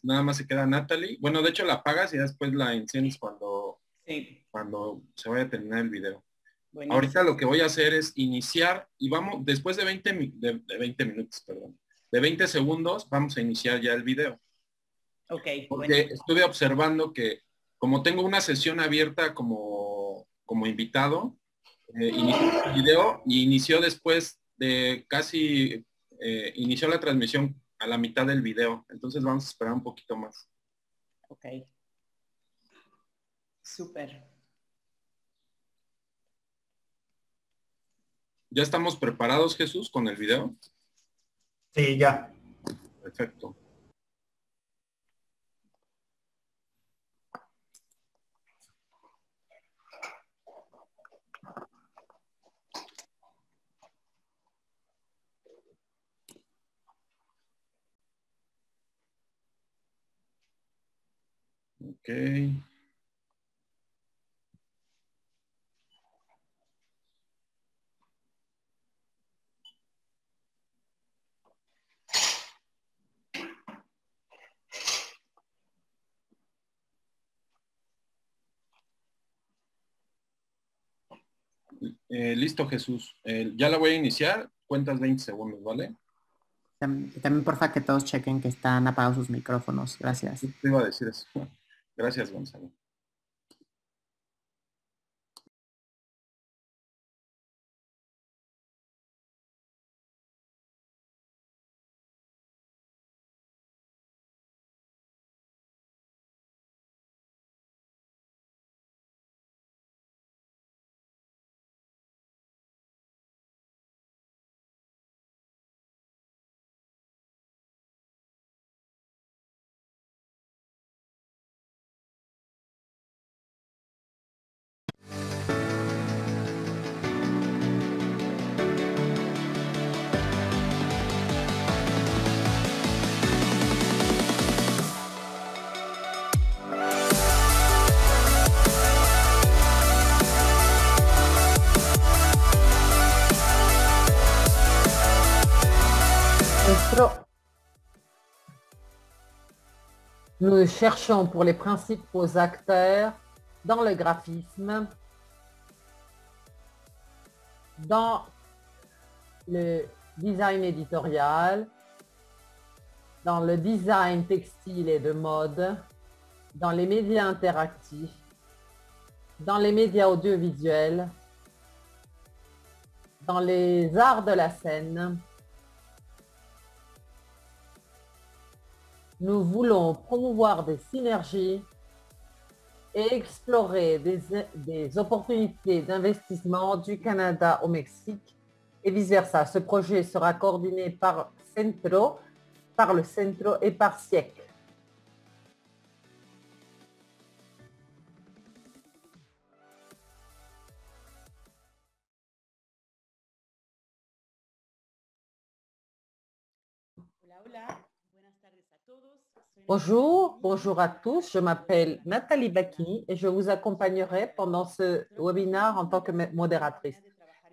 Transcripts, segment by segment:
nada más se queda Natalie. Bueno, de hecho la apagas y después la enciendes Sí, cuando se vaya a terminar el video. Ahorita buenísimo. lo que voy a hacer es iniciar y vamos, después de 20 minutos, perdón, de 20 segundos, vamos a iniciar ya el video. Ok, Porque buenísimo. estuve observando que como tengo una sesión abierta como invitado, inició el video y inició después de casi, inició la transmisión a la mitad del video. Entonces vamos a esperar un poquito más. Ok, súper. ¿Ya estamos preparados, Jesús, con el video? Sí, ya. Perfecto. Ok. Listo, Jesús. Ya la voy a iniciar. Cuentas 20 segundos, ¿vale? También porfa que todos chequen que están apagados sus micrófonos. Gracias. Te iba a decir eso. Gracias, Gonzalo. Nous cherchons pour les principaux acteurs dans le graphisme, dans le design éditorial, dans le design textile et de mode, dans les médias interactifs, dans les médias audiovisuels, dans les arts de la scène. Nous voulons promouvoir des synergies et explorer des opportunités d'investissement du Canada au Mexique et vice-versa. Ce projet sera coordonné par le Centro et par SIEC. Bonjour, bonjour à tous. Je m'appelle Nathalie Bacchini et je vous accompagnerai pendant ce webinaire en tant que modératrice.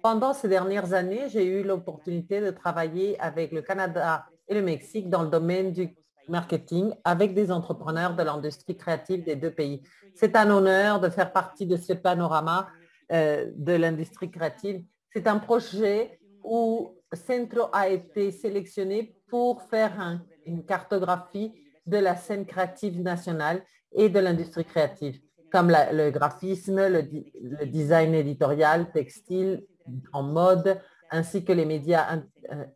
Pendant ces dernières années, j'ai eu l'opportunité de travailler avec le Canada et le Mexique dans le domaine du marketing avec des entrepreneurs de l'industrie créative des deux pays. C'est un honneur de faire partie de ce panorama de l'industrie créative. C'est un projet où Centro a été sélectionné pour faire une cartographie de la scène créative nationale et de l'industrie créative, comme le graphisme, le design éditorial, textile, en mode, ainsi que les médias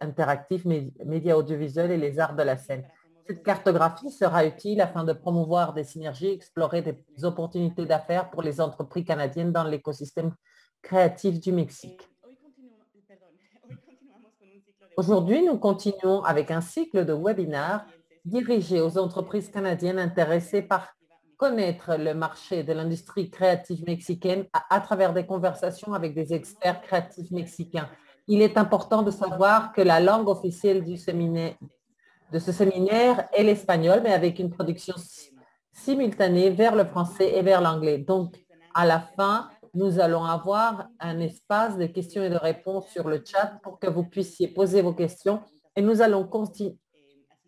interactifs, médias audiovisuels et les arts de la scène. Cette cartographie sera utile afin de promouvoir des synergies, explorer des opportunités d'affaires pour les entreprises canadiennes dans l'écosystème créatif du Mexique. Aujourd'hui, nous continuons avec un cycle de webinaires dirigé aux entreprises canadiennes intéressées par connaître le marché de l'industrie créative mexicaine à travers des conversations avec des experts créatifs mexicains. Il est important de savoir que la langue officielle de ce séminaire est l'espagnol, mais avec une traduction simultanée vers le français et vers l'anglais. Donc, à la fin, nous allons avoir un espace de questions et de réponses sur le chat pour que vous puissiez poser vos questions et nous allons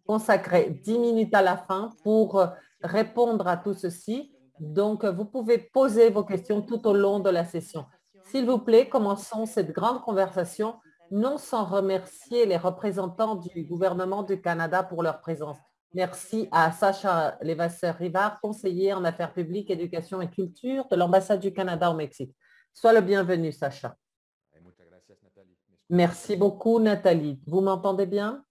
consacrer 10 minutes à la fin pour répondre à tout ceci. Donc, vous pouvez poser vos questions tout au long de la session. S'il vous plaît, commençons cette grande conversation, non sans remercier les représentants du gouvernement du Canada pour leur présence. Merci à Sacha Levasseur-Rivard, conseiller en affaires publiques, éducation et culture de l'ambassade du Canada au Mexique. Sois le bienvenu, Sacha. Merci beaucoup, Nathalie. Vous m'entendez bien?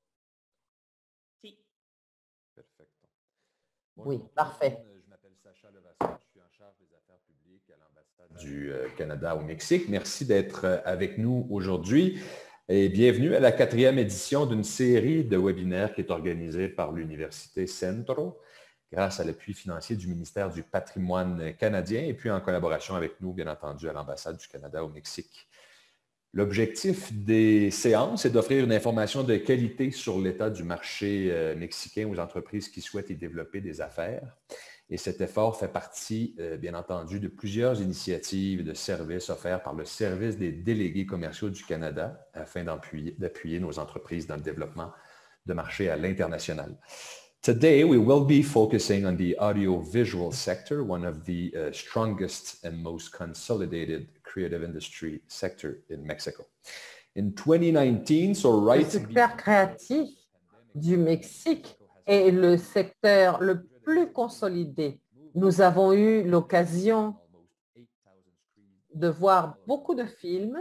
Oui, parfait. Je m'appelle Sacha Levasseur, je suis en charge des affaires publiques à l'ambassade du Canada au Mexique. Merci d'être avec nous aujourd'hui et bienvenue à la 4e édition d'une série de webinaires qui est organisée par l'Université Centro grâce à l'appui financier du ministère du Patrimoine canadien et puis en collaboration avec nous, bien entendu, à l'ambassade du Canada au Mexique. L'objectif des séances est d'offrir une information de qualité sur l'état du marché mexicain aux entreprises qui souhaitent y développer des affaires. Et cet effort fait partie, bien entendu, de plusieurs initiatives et de services offerts par le Service des délégués commerciaux du Canada afin d'appuyer nos entreprises dans le développement de marchés à l'international. Today, we will be focusing on the audio-visual sector, one of the strongest and most consolidated creative industry sector in Mexico. In 2019, so Le right secteur créatif du Mexique est le secteur le plus consolidé. Nous avons eu l'occasion de voir beaucoup de films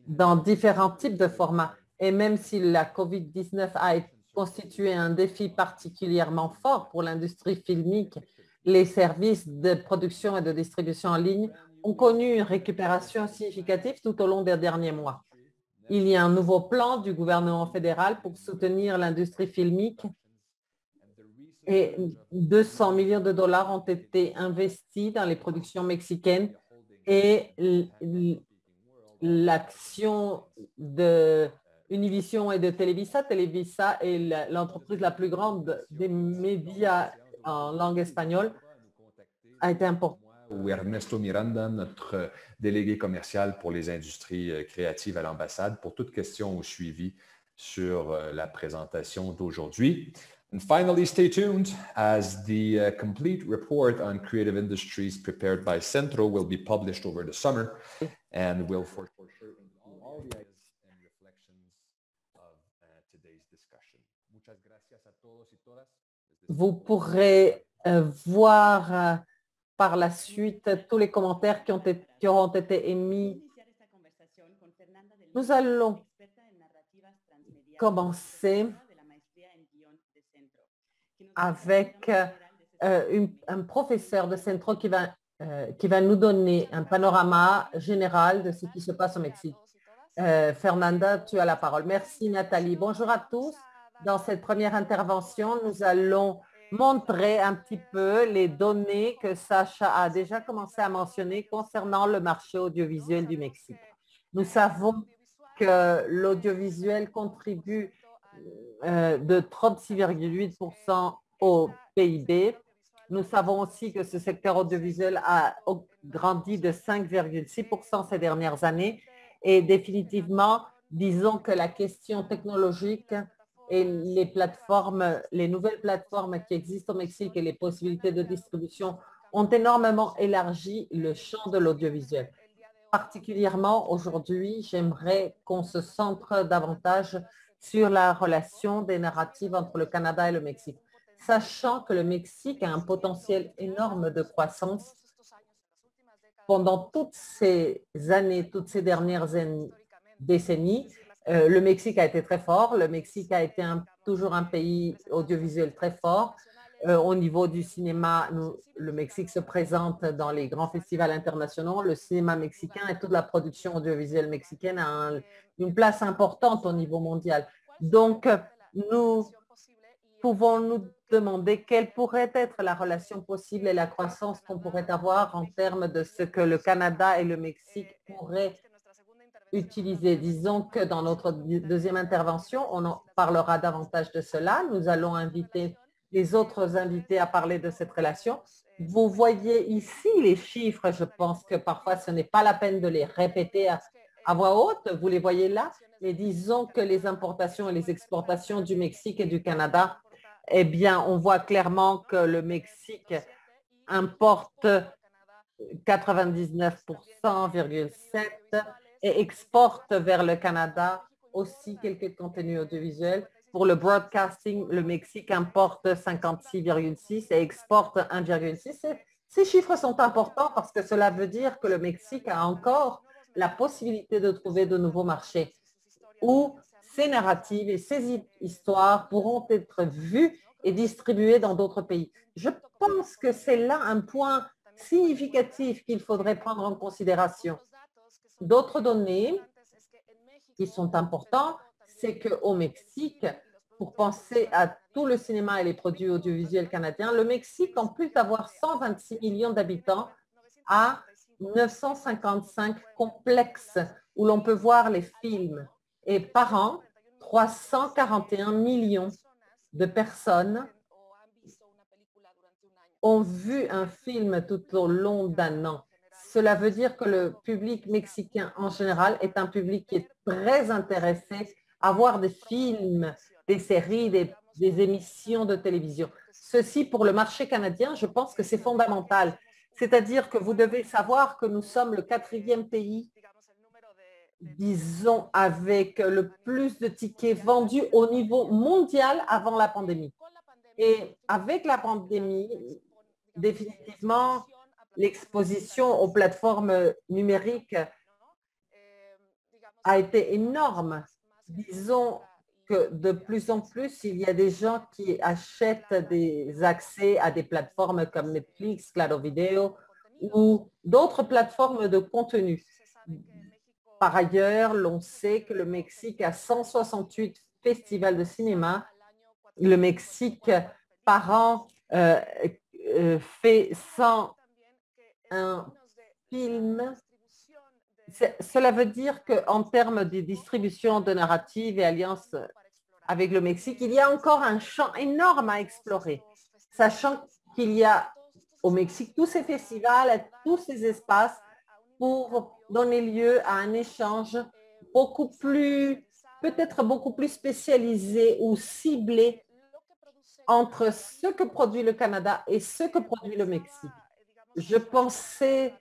dans différents types de formats. Et même si la COVID-19 a constitué un défi particulièrement fort pour l'industrie filmique, les services de production et de distribution en ligne ont connu une récupération significative tout au long des derniers mois. Il y a un nouveau plan du gouvernement fédéral pour soutenir l'industrie filmique et 200 millions de dollars ont été investis dans les productions mexicaines et l'action de Univision et de Televisa. Televisa est l'entreprise la plus grande des médias en langue espagnole, a été importante. Ou Ernesto Miranda, notre délégué commercial pour les industries créatives à l'ambassade, pour toute question ou suivi sur la présentation d'aujourd'hui. And finally, stay tuned as the complete report on creative industries prepared by Centro will be published over the summer and will for sure include all the ideas and reflections of today's discussion. Muchas gracias a todos y todas. Vous pourrez voir par la suite tous les commentaires qui auront été émis. Nous allons commencer avec un professeur de Centro qui va nous donner un panorama général de ce qui se passe au Mexique. Fernanda, tu as la parole. Merci Nathalie. Bonjour à tous. Dans cette première intervention, nous allons montrer un petit peu les données que Sacha a déjà commencé à mentionner concernant le marché audiovisuel du Mexique. Nous savons que l'audiovisuel contribue de 36,8% au PIB. Nous savons aussi que ce secteur audiovisuel a grandi de 5,6% ces dernières années et définitivement, disons que la question technologique et les nouvelles plateformes qui existent au Mexique et les possibilités de distribution ont énormément élargi le champ de l'audiovisuel. Particulièrement aujourd'hui, j'aimerais qu'on se centre davantage sur la relation des narratives entre le Canada et le Mexique. Sachant que le Mexique a un potentiel énorme de croissance, pendant toutes ces années, toutes ces dernières décennies, le Mexique a été très fort. Le Mexique a été toujours un pays audiovisuel très fort. Au niveau du cinéma, le Mexique se présente dans les grands festivals internationaux. Le cinéma mexicain et toute la production audiovisuelle mexicaine a une place importante au niveau mondial. Donc, nous pouvons nous demander quelle pourrait être la relation possible et la croissance qu'on pourrait avoir en termes de ce que le Canada et le Mexique pourraient utiliser. Disons que dans notre deuxième intervention, on en parlera davantage de cela. Nous allons inviter les autres invités à parler de cette relation. Vous voyez ici les chiffres. Je pense que parfois, ce n'est pas la peine de les répéter à voix haute, vous les voyez là, mais disons que les importations et les exportations du Mexique et du Canada, eh bien, on voit clairement que le Mexique importe 99,7% et exporte vers le Canada aussi quelques contenus audiovisuels. Pour le broadcasting, le Mexique importe 56,6 et exporte 1,6. Ces chiffres sont importants parce que cela veut dire que le Mexique a encore la possibilité de trouver de nouveaux marchés où ces narratives et ces histoires pourront être vues et distribuées dans d'autres pays. Je pense que c'est là un point significatif qu'il faudrait prendre en considération. D'autres données qui sont importantes, c'est qu'au Mexique, pour penser à tout le cinéma et les produits audiovisuels canadiens, le Mexique, en plus d'avoir 126 millions d'habitants, a 955 complexes où l'on peut voir les films. Et par an, 341 millions de personnes ont vu un film tout au long d'un an. Cela veut dire que le public mexicain en général est un public qui est très intéressé à voir des films, des séries, des émissions de télévision. Ceci, pour le marché canadien, je pense que c'est fondamental. C'est-à-dire que vous devez savoir que nous sommes le 4e pays, disons, avec le plus de tickets vendus au niveau mondial avant la pandémie. Et avec la pandémie, définitivement, l'exposition aux plateformes numériques a été énorme. Disons que de plus en plus, il y a des gens qui achètent des accès à des plateformes comme Netflix, Claro Video ou d'autres plateformes de contenu. Par ailleurs, l'on sait que le Mexique a 168 festivals de cinéma. Le Mexique, par an, fait 101 films. Cela veut dire qu'en termes de distribution de narrative et alliance avec le Mexique, il y a encore un champ énorme à explorer, sachant qu'il y a au Mexique tous ces festivals, tous ces espaces pour donner lieu à un échange beaucoup plus, peut-être beaucoup plus spécialisé ou ciblé entre ce que produit le Canada et ce que produit le Mexique. Je pensais,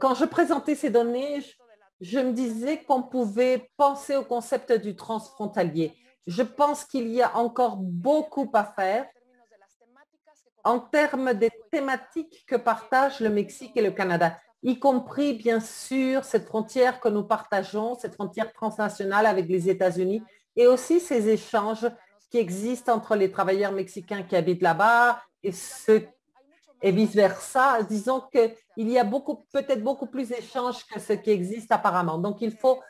quand je présentais ces données, je me disais qu'on pouvait penser au concept du transfrontalier. Je pense qu'il y a encore beaucoup à faire en termes des thématiques que partagent le Mexique et le Canada, y compris, bien sûr, cette frontière que nous partageons, cette frontière transnationale avec les États-Unis, et aussi ces échanges qui existent entre les travailleurs mexicains qui habitent là-bas et vice-versa. Disons qu'il y a peut-être beaucoup plus d'échanges que ce qui existe apparemment. Donc, il faut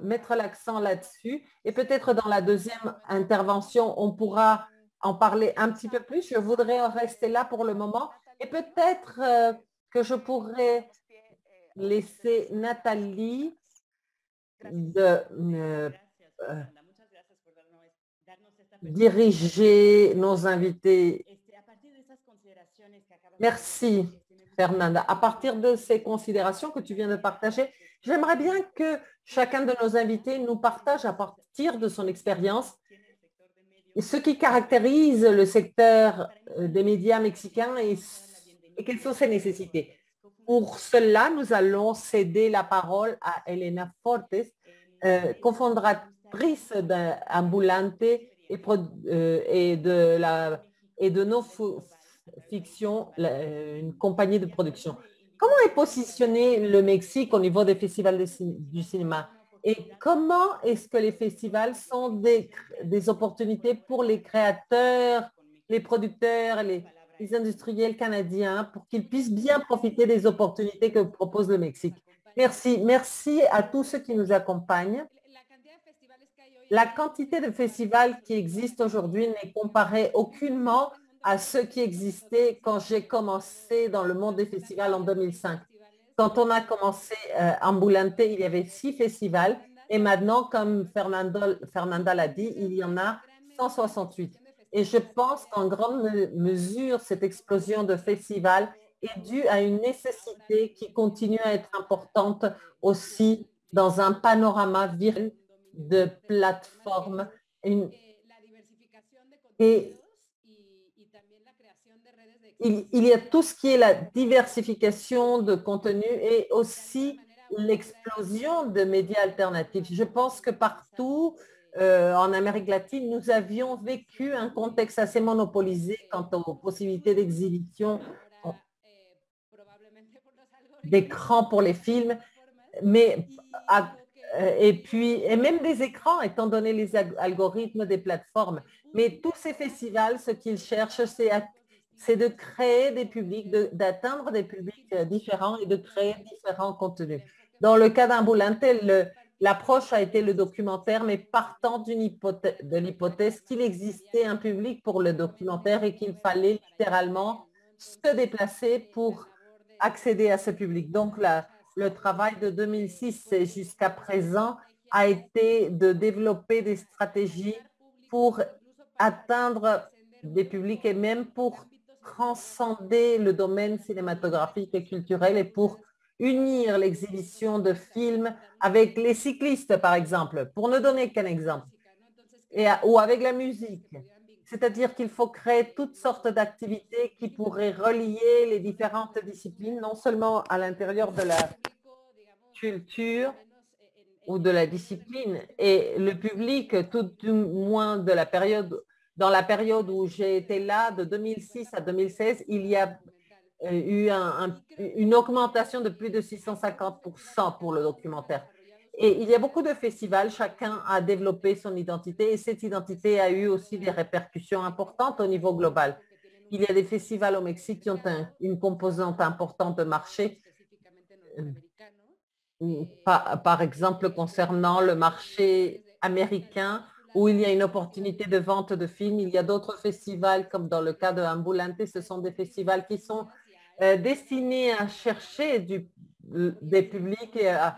mettre l'accent là-dessus. Et peut-être dans la deuxième intervention, on pourra en parler un petit peu plus. Je voudrais en rester là pour le moment. Et peut-être que je laisser Nathalie diriger nos invités. Merci, Fernanda. À partir de ces considérations que tu viens de partager, j'aimerais bien que chacun de nos invités nous partage à partir de son expérience ce qui caractérise le secteur des médias mexicains et quelles sont ses nécessités. Pour cela, nous allons céder la parole à Elena Fortes, cofondatrice d'Ambulante et de No Fiction, une compagnie de production. Comment est positionné le Mexique au niveau des festivals du cinéma? Et comment est-ce que les festivals sont des opportunités pour les créateurs, les producteurs, les industriels canadiens pour qu'ils puissent bien profiter des opportunités que propose le Mexique? Merci. Merci à tous ceux qui nous accompagnent. La quantité de festivals qui existent aujourd'hui n'est comparée aucunement à ceux qui existaient quand j'ai commencé dans le monde des festivals en 2005. Quand on a commencé Ambulante, il y avait 6 festivals et maintenant, comme Fernanda l'a dit, il y en a 168. Et je pense qu'en grande mesure, cette explosion de festivals est due à une nécessité qui continue à être importante aussi dans un panorama virtuel de plateformes. Et il y a tout ce qui est la diversification de contenu et aussi l'explosion de médias alternatifs. Je pense que partout en Amérique latine, nous avions vécu un contexte assez monopolisé quant aux possibilités d'exhibition d'écran pour les films, mais et même des écrans, étant donné les algorithmes des plateformes. Mais tous ces festivals, ce qu'ils cherchent, c'est de créer des publics, d'atteindre des publics différents et de créer différents contenus. Dans le cas d'Ambulante, l'approche a été le documentaire, mais partant de l'hypothèse qu'il existait un public pour le documentaire et qu'il fallait littéralement se déplacer pour accéder à ce public. Donc, le travail de 2006 jusqu'à présent a été de développer des stratégies pour atteindre des publics et même pour transcender le domaine cinématographique et culturel et pour unir l'exhibition de films avec les cyclistes, par exemple, pour ne donner qu'un exemple, ou avec la musique. C'est-à-dire qu'il faut créer toutes sortes d'activités qui pourraient relier les différentes disciplines, non seulement à l'intérieur de la culture ou de la discipline. Et le public, tout du moins dans la période où j'ai été là, de 2006 à 2016, il y a eu une augmentation de plus de 650% pour le documentaire. Et il y a beaucoup de festivals, chacun a développé son identité et cette identité a eu aussi des répercussions importantes au niveau global. Il y a des festivals au Mexique qui ont une composante importante de marché, par exemple concernant le marché américain où il y a une opportunité de vente de films. Il y a d'autres festivals comme dans le cas de Ambulante, ce sont des festivals qui sont destinés à chercher des publics et à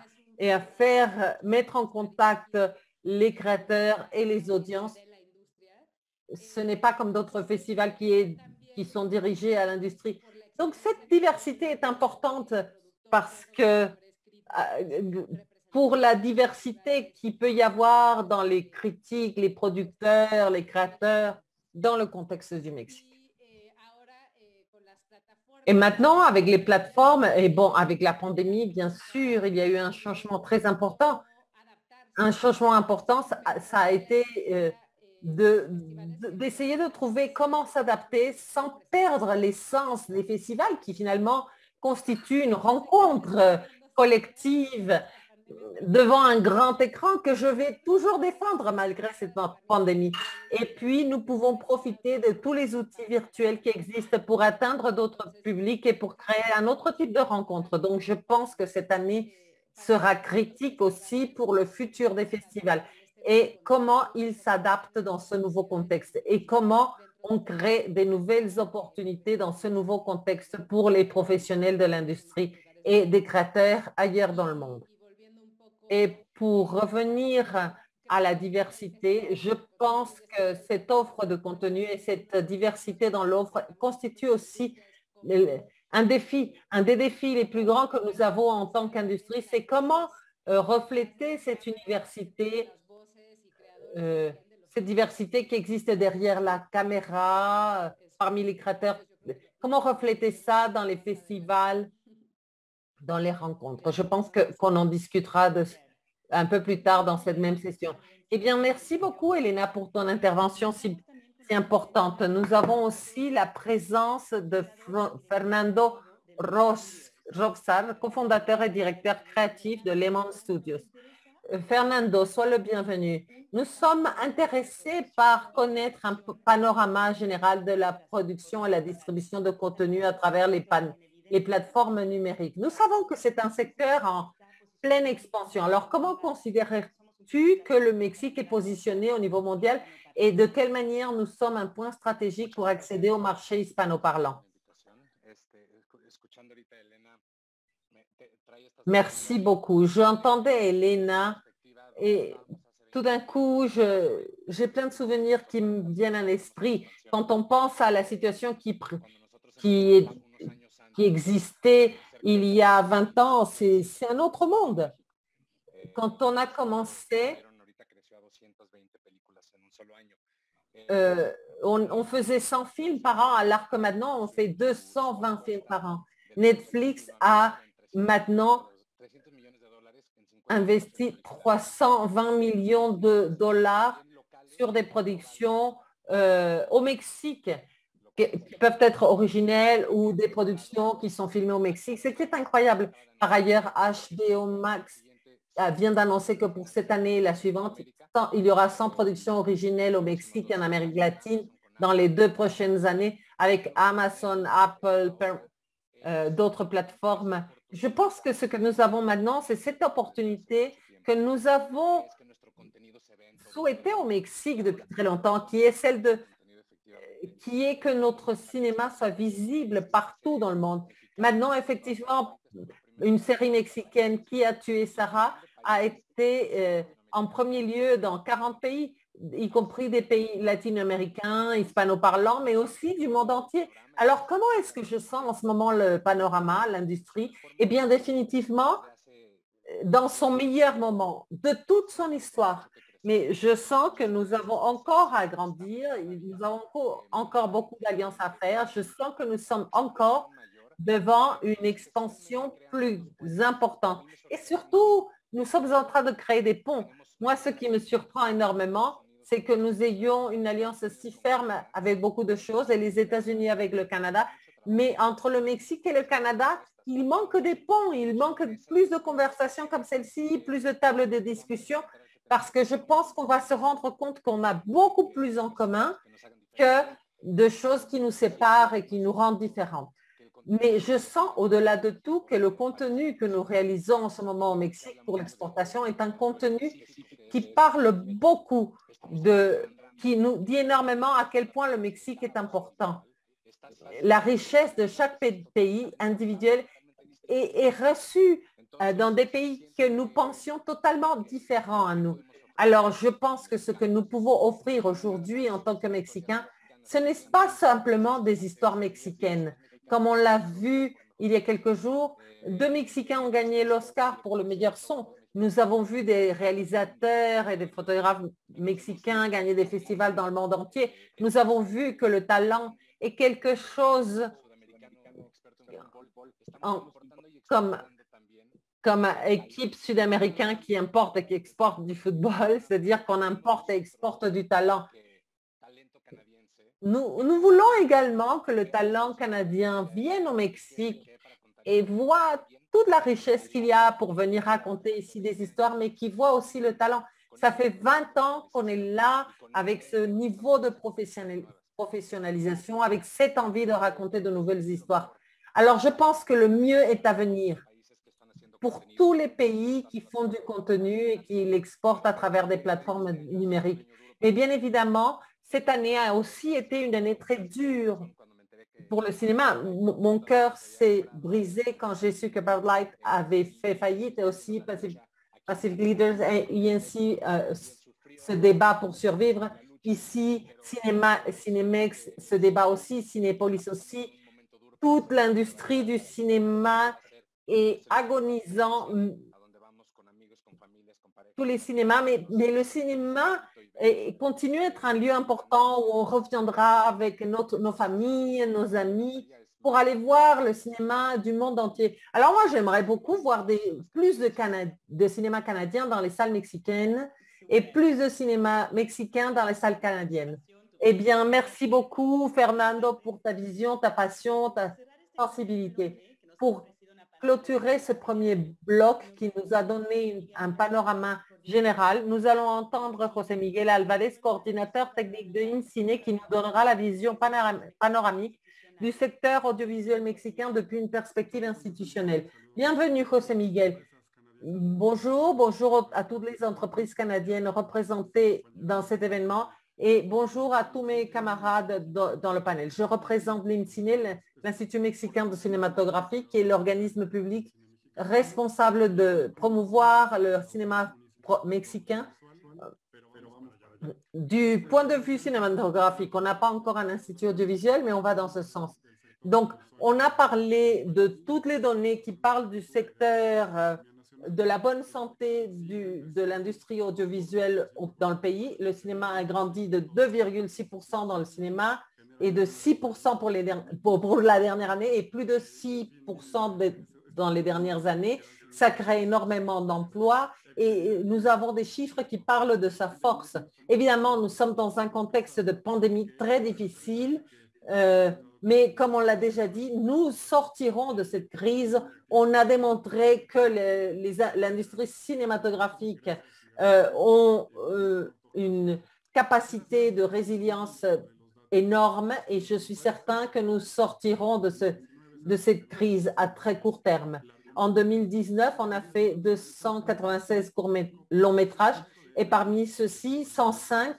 mettre en contact les créateurs et les audiences. Ce n'est pas comme d'autres festivals qui sont dirigés à l'industrie. Donc, cette diversité est importante parce que pour la diversité qu'il peut y avoir dans les critiques, les producteurs, les créateurs, dans le contexte du Mexique. Et maintenant, avec les plateformes, et bon, avec la pandémie, bien sûr, il y a eu un changement très important. Un changement important, ça a été d'essayer de trouver comment s'adapter sans perdre l'essence des festivals qui finalement constituent une rencontre collective devant un grand écran que je vais toujours défendre malgré cette pandémie. Et puis, nous pouvons profiter de tous les outils virtuels qui existent pour atteindre d'autres publics et pour créer un autre type de rencontre. Donc, je pense que cette année sera critique aussi pour le futur des festivals et comment ils s'adaptent dans ce nouveau contexte et comment on crée des nouvelles opportunités dans ce nouveau contexte pour les professionnels de l'industrie et des créateurs ailleurs dans le monde. Et pour revenir à la diversité, je pense que cette offre de contenu et cette diversité dans l'offre constitue aussi un défi. Un des défis les plus grands que nous avons en tant qu'industrie, c'est comment refléter cette diversité qui existe derrière la caméra, parmi les créateurs. Comment refléter ça dans les festivals, dans les rencontres? Je pense qu'on en discutera un peu plus tard dans cette même session. Eh bien, merci beaucoup, Elena, pour ton intervention si importante. Nous avons aussi la présence de Fernando Robsar, cofondateur et directeur créatif de Lemon Studios. Fernando, sois le bienvenu. Nous sommes intéressés par connaître un panorama général de la production et la distribution de contenu à travers les plateformes numériques. Nous savons que c'est un secteur en pleine expansion. Alors, comment considères-tu que le Mexique est positionné au niveau mondial et de quelle manière nous sommes un point stratégique pour accéder au marché hispanoparlant? Merci beaucoup. J'entendais Elena et tout d'un coup, j'ai plein de souvenirs qui me viennent à l'esprit quand on pense à la situation qui qui existait il y a 20 ans, c'est un autre monde. Quand on a commencé, on faisait 100 films par an, alors que maintenant, on fait 220 films par an. Netflix a maintenant investi 320 millions de dollars sur des productions au Mexique, qui peuvent être originelles ou des productions qui sont filmées au Mexique. C'était incroyable. Par ailleurs, HBO Max vient d'annoncer que pour cette année, la suivante, il y aura 100 productions originelles au Mexique et en Amérique latine dans les 2 prochaines années avec Amazon, Apple, d'autres plateformes. Je pense que ce que nous avons maintenant, c'est cette opportunité que nous avons souhaitée au Mexique depuis très longtemps, qui est que notre cinéma soit visible partout dans le monde. Maintenant, effectivement, une série mexicaine, Qui a tué Sarah, a été en premier lieu dans 40 pays, y compris des pays latino-américains, hispano-parlants, mais aussi du monde entier. Alors, comment est-ce que je sens en ce moment le panorama, l'industrie? Eh bien, définitivement, dans son meilleur moment de toute son histoire. Mais je sens que nous avons encore à grandir, nous avons encore beaucoup d'alliances à faire. Je sens que nous sommes encore devant une expansion plus importante. Et surtout, nous sommes en train de créer des ponts. Moi, ce qui me surprend énormément, c'est que nous ayons une alliance si ferme avec beaucoup de choses, et les États-Unis avec le Canada, mais entre le Mexique et le Canada, il manque des ponts, il manque plus de conversations comme celle-ci, plus de tables de discussion, parce que je pense qu'on va se rendre compte qu'on a beaucoup plus en commun que de choses qui nous séparent et qui nous rendent différents. Mais je sens au-delà de tout que le contenu que nous réalisons en ce moment au Mexique pour l'exportation est un contenu qui parle beaucoup qui nous dit énormément à quel point le Mexique est important. La richesse de chaque pays individuel est reçue dans des pays que nous pensions totalement différents à nous. Alors, je pense que ce que nous pouvons offrir aujourd'hui en tant que Mexicains, ce n'est pas simplement des histoires mexicaines. Comme on l'a vu il y a quelques jours, 2 Mexicains ont gagné l'Oscar pour le meilleur son. Nous avons vu des réalisateurs et des photographes mexicains gagner des festivals dans le monde entier. Nous avons vu que le talent est quelque chose comme équipe sud-américaine qui importe et qui exporte du football, c'est-à-dire qu'on importe et exporte du talent. Nous voulons également que le talent canadien vienne au Mexique et voit toute la richesse qu'il y a pour venir raconter ici des histoires, mais qui voit aussi le talent. Ça fait 20 ans qu'on est là avec ce niveau de professionnalisation, avec cette envie de raconter de nouvelles histoires. Alors, je pense que le mieux est à venir pour tous les pays qui font du contenu et qui l'exportent à travers des plateformes numériques. Mais bien évidemment, cette année a aussi été une année très dure pour le cinéma. Mon cœur s'est brisé quand j'ai su que Bud Light avait fait faillite, et aussi Pacific Leaders et ainsi ce débat pour survivre. Ici, Cinemex se débat aussi, Cinépolis aussi. Toute l'industrie du cinéma est agonisant. Tous les cinémas, mais le cinéma continue à être un lieu important où on reviendra avec nos familles, nos amis, pour aller voir le cinéma du monde entier. Alors moi, j'aimerais beaucoup voir plus de cinéma canadien dans les salles mexicaines et plus de cinéma mexicain dans les salles canadiennes. Eh bien, merci beaucoup, Fernando, pour ta vision, ta passion, ta sensibilité. Pour clôturer ce premier bloc qui nous a donné un panorama général, nous allons entendre José Miguel Alvarez, coordinateur technique de InCine, qui nous donnera la vision panoramique du secteur audiovisuel mexicain depuis une perspective institutionnelle. Bienvenue, José Miguel. Bonjour à toutes les entreprises canadiennes représentées dans cet événement et bonjour à tous mes camarades dans le panel. Je représente l'INCINE, l'Institut mexicain de cinématographie, qui est l'organisme public responsable de promouvoir le cinéma mexicain. Du point de vue cinématographique, on n'a pas encore un institut audiovisuel, mais on va dans ce sens. Donc, on a parlé de toutes les données qui parlent du secteur de la bonne santé de l'industrie audiovisuelle dans le pays. Le cinéma a grandi de 2,6% dans le cinéma et de 6% pour la dernière année et plus de 6% dans les dernières années. Ça crée énormément d'emplois et nous avons des chiffres qui parlent de sa force. Évidemment, nous sommes dans un contexte de pandémie très difficile, mais comme on l'a déjà dit, nous sortirons de cette crise. On a démontré que l'industrie cinématographique ont une capacité de résilience énorme et je suis certain que nous sortirons de cette crise à très court terme. En 2019, on a fait 296 longs métrages et parmi ceux-ci, 105,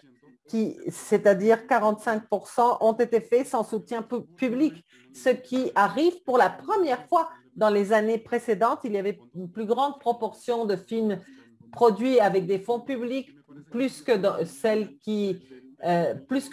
c'est-à-dire 45%, ont été faits sans soutien public, ce qui arrive pour la première fois. Dans les années précédentes, il y avait une plus grande proportion de films produits avec des fonds publics, plus que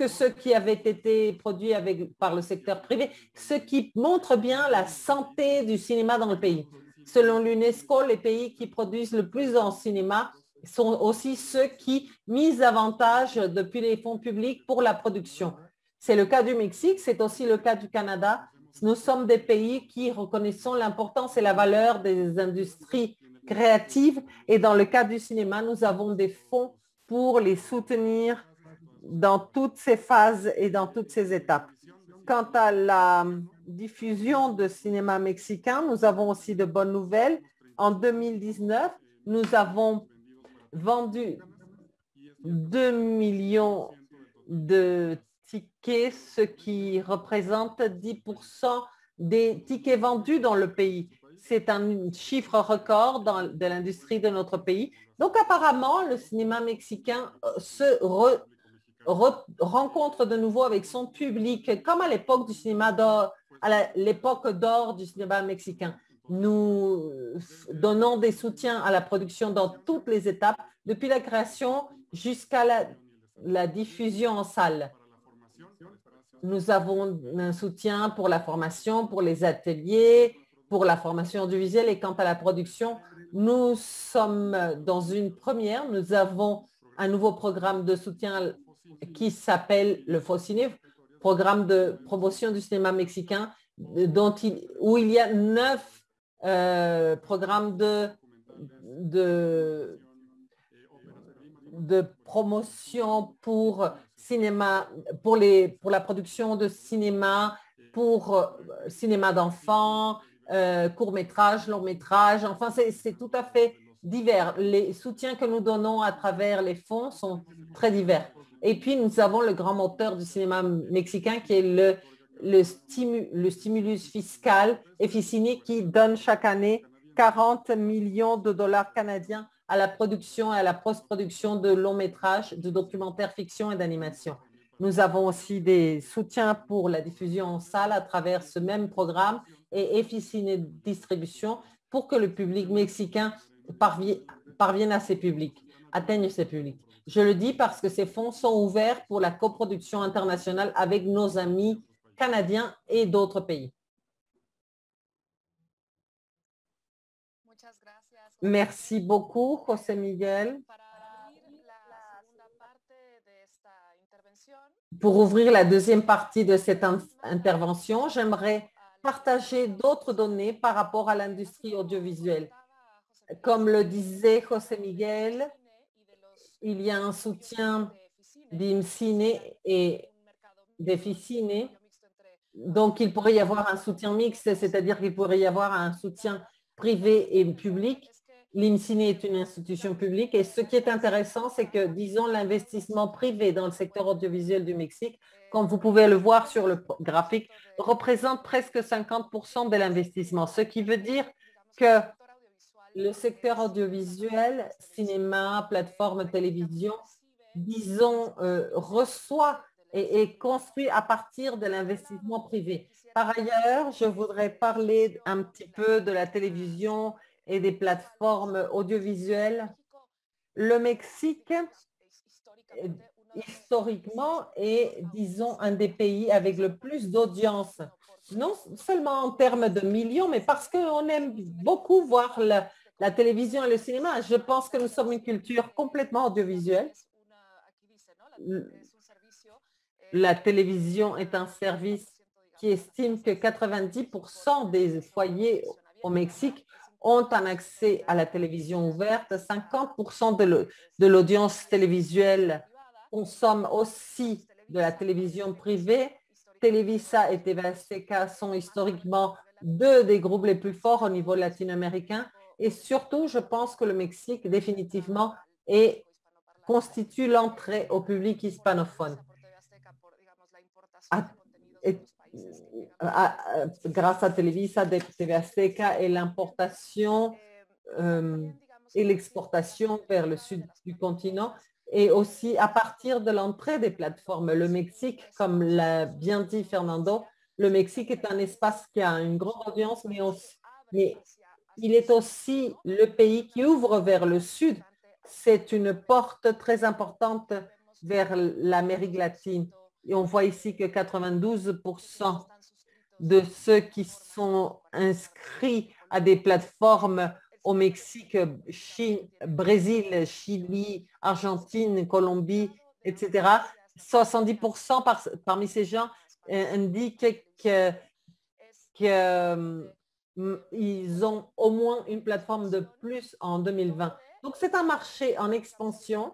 ceux qui avaient été produits par le secteur privé, ce qui montre bien la santé du cinéma dans le pays. Selon l'UNESCO, les pays qui produisent le plus en cinéma sont aussi ceux qui misent davantage depuis les fonds publics pour la production. C'est le cas du Mexique, c'est aussi le cas du Canada. Nous sommes des pays qui reconnaissons l'importance et la valeur des industries créatives et dans le cas du cinéma, nous avons des fonds pour les soutenir dans toutes ces phases et dans toutes ces étapes. Quant à la diffusion de cinéma mexicain, nous avons aussi de bonnes nouvelles. En 2019, nous avons vendu 2 millions de tickets, ce qui représente 10% des tickets vendus dans le pays. C'est un chiffre record de l'industrie de notre pays. Donc apparemment, le cinéma mexicain se rencontre de nouveau avec son public, comme à l'époque du cinéma d'or, à l'époque d'or du cinéma mexicain. Nous donnons des soutiens à la production dans toutes les étapes, depuis la création jusqu'à la diffusion en salle. Nous avons un soutien pour la formation, pour les ateliers, pour la formation audiovisuelle et quant à la production, nous sommes dans une première. Nous avons un nouveau programme de soutien qui s'appelle le FOCINE, programme de promotion du cinéma mexicain, où il y a 9 programmes de promotion pour cinéma, pour la production de cinéma, pour cinéma d'enfants, court-métrage, long-métrage. Enfin, c'est tout à fait divers. Les soutiens que nous donnons à travers les fonds sont très divers. Et puis, nous avons le grand moteur du cinéma mexicain qui est le stimulus fiscal FICINE qui donne chaque année 40 millions de dollars canadiens à la production et à la post-production de longs métrages, de documentaires fiction et d'animation. Nous avons aussi des soutiens pour la diffusion en salle à travers ce même programme et FICINE Distribution pour que le public mexicain parvienne à ses publics, atteigne ses publics. Je le dis parce que ces fonds sont ouverts pour la coproduction internationale avec nos amis canadiens et d'autres pays. Merci beaucoup, José Miguel. Pour ouvrir la deuxième partie de cette intervention, j'aimerais partager d'autres données par rapport à l'industrie audiovisuelle. Comme le disait José Miguel, il y a un soutien d'IMCINE et d'FICINE. Donc, il pourrait y avoir un soutien mixte, c'est-à-dire qu'il pourrait y avoir un soutien privé et public. L'IMCINE est une institution publique et ce qui est intéressant, c'est que, disons, l'investissement privé dans le secteur audiovisuel du Mexique, comme vous pouvez le voir sur le graphique, représente presque 50% de l'investissement, ce qui veut dire que le secteur audiovisuel, cinéma, plateforme, télévision, disons, reçoit et est construit à partir de l'investissement privé. Par ailleurs, je voudrais parler un petit peu de la télévision et des plateformes audiovisuelles. Le Mexique, historiquement, est, disons, un des pays avec le plus d'audience non seulement en termes de millions, mais parce qu'on aime beaucoup voir la télévision et le cinéma. Je pense que nous sommes une culture complètement audiovisuelle. La télévision est un service qui estime que 90% des foyers au Mexique ont un accès à la télévision ouverte. 50% de l'audience télévisuelle consomme aussi de la télévision privée. Televisa et TV Azteca sont historiquement deux des groupes les plus forts au niveau latino-américain. Et surtout, je pense que le Mexique, définitivement, constitue l'entrée au public hispanophone. Grâce à Televisa, TV Azteca et l'importation et l'exportation vers le sud du continent, et aussi à partir de l'entrée des plateformes. Le Mexique, comme l'a bien dit Fernando, le Mexique est un espace qui a une grande audience, mais il est aussi le pays qui ouvre vers le sud. C'est une porte très importante vers l'Amérique latine. Et on voit ici que 92% de ceux qui sont inscrits à des plateformes au Mexique, Chine, Brésil, Chili, Argentine, Colombie, etc., 70% parmi ces gens indiquent qu'ils ont au moins une plateforme de plus en 2020. Donc, c'est un marché en expansion.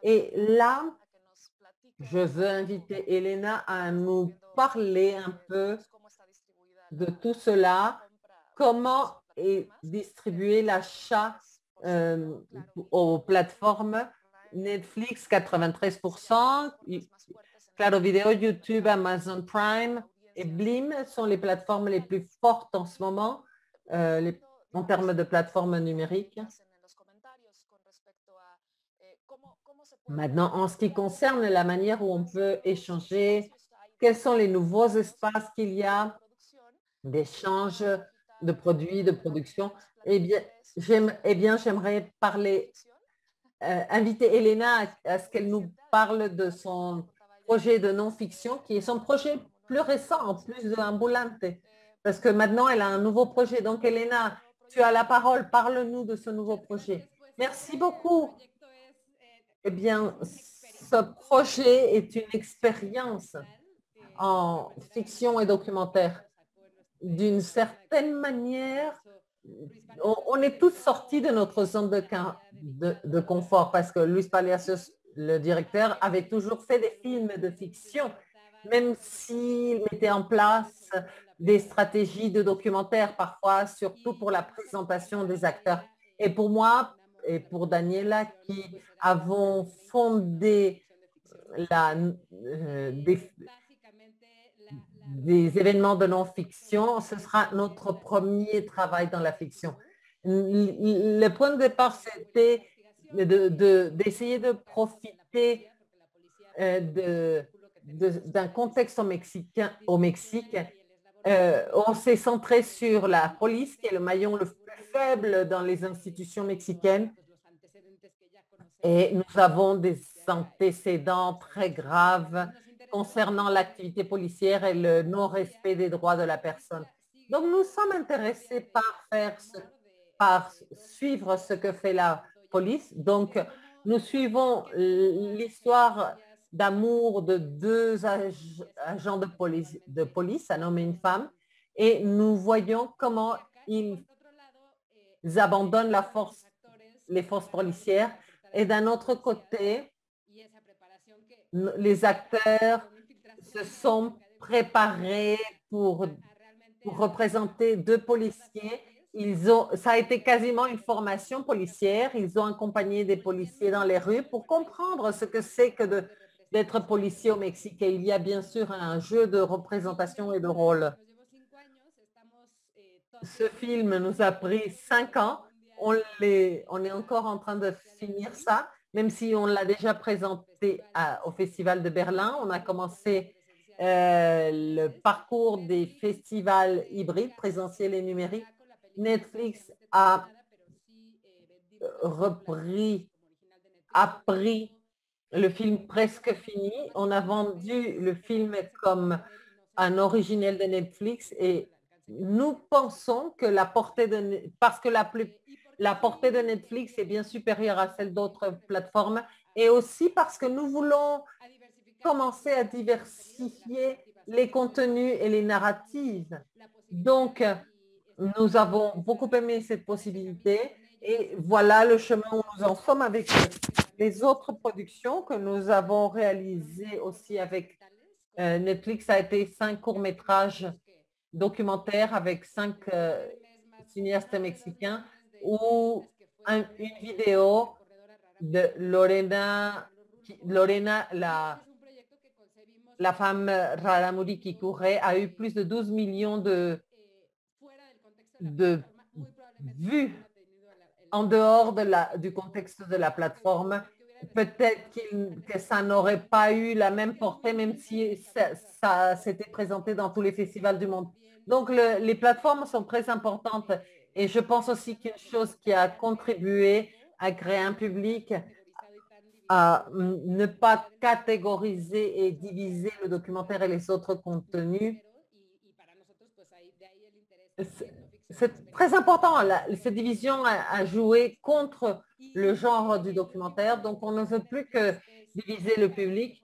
Et là, je veux inviter Elena à nous parler un peu de tout cela, comment est distribué l'achat aux plateformes Netflix 93%, Claro Video, YouTube, Amazon Prime et Blim sont les plateformes les plus fortes en ce moment en termes de plateformes numériques. Maintenant, en ce qui concerne la manière où on peut échanger, quels sont les nouveaux espaces qu'il y a d'échange de produits, de production, eh bien, j'aimerais inviter Elena à ce qu'elle nous parle de son projet de non-fiction, qui est son projet plus récent, en plus de Ambulante, parce que maintenant, elle a un nouveau projet. Donc, Elena, tu as la parole. Parle-nous de ce nouveau projet. Merci beaucoup. Eh bien, ce projet est une expérience en fiction et documentaire. D'une certaine manière, on est tous sortis de notre zone de confort parce que Luis Palacios, le directeur, avait toujours fait des films de fiction, même s'il mettait en place des stratégies de documentaire parfois, surtout pour la présentation des acteurs. Et pour moi et pour Daniela, qui avons fondé des événements de non-fiction, ce sera notre premier travail dans la fiction. Le point de départ, c'était d'essayer de profiter d'un contexte au Mexique. On s'est centré sur la police, qui est le maillon le plus faible dans les institutions mexicaines. Et nous avons des antécédents très graves concernant l'activité policière et le non-respect des droits de la personne. Donc, nous sommes intéressés par suivre ce que fait la police. Donc, nous suivons l'histoire d'amour de deux agents de police, un homme et une femme, et nous voyons comment ils abandonnent les forces policières. Et d'un autre côté, les acteurs se sont préparés pour représenter deux policiers. Ça a été quasiment une formation policière. Ils ont accompagné des policiers dans les rues pour comprendre ce que c'est que d'être policier au Mexique. Et il y a bien sûr un jeu de représentation et de rôle. Ce film nous a pris 5 ans. On est encore en train de finir ça, même si on l'a déjà présenté au Festival de Berlin. On a commencé le parcours des festivals hybrides, présentiels et numériques. Netflix a pris le film presque fini. On a vendu le film comme un originel de Netflix et nous pensons que la portée de, parce que la portée de Netflix est bien supérieure à celle d'autres plateformes et aussi parce que nous voulons commencer à diversifier les contenus et les narratives. Donc, nous avons beaucoup aimé cette possibilité et voilà le chemin où nous en sommes avec les autres productions que nous avons réalisées aussi avec Netflix. Ça a été 5 courts-métrages documentaires avec 5 cinéastes mexicains ou une vidéo de Lorena, la femme Raramuri qui courait, a eu plus de 12 millions de vues en dehors du contexte de la plateforme. Peut-être que ça n'aurait pas eu la même portée, même si ça s'était présenté dans tous les festivals du monde. Donc, les plateformes sont très importantes. Et je pense aussi qu'une chose qui a contribué à créer un public, à ne pas catégoriser et diviser le documentaire et les autres contenus. C'est très important. Cette division a joué contre le genre du documentaire. Donc, on ne veut plus que diviser le public.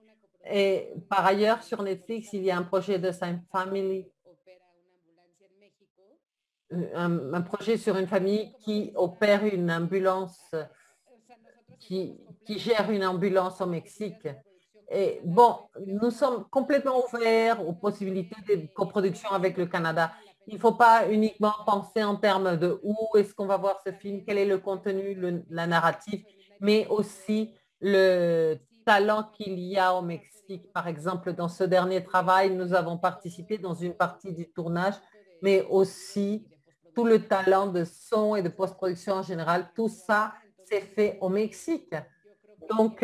Et par ailleurs, sur Netflix, il y a un projet de Same Family, un projet sur une famille qui opère une ambulance, qui gère une ambulance au Mexique. Et bon, nous sommes complètement ouverts aux possibilités de coproduction avec le Canada. Il ne faut pas uniquement penser en termes de où est-ce qu'on va voir ce film, quel est le contenu, la narrative, mais aussi le talent qu'il y a au Mexique. Par exemple, dans ce dernier travail, nous avons participé dans une partie du tournage, mais aussi tout le talent de son et de post-production en général. Tout ça s'est fait au Mexique. Donc,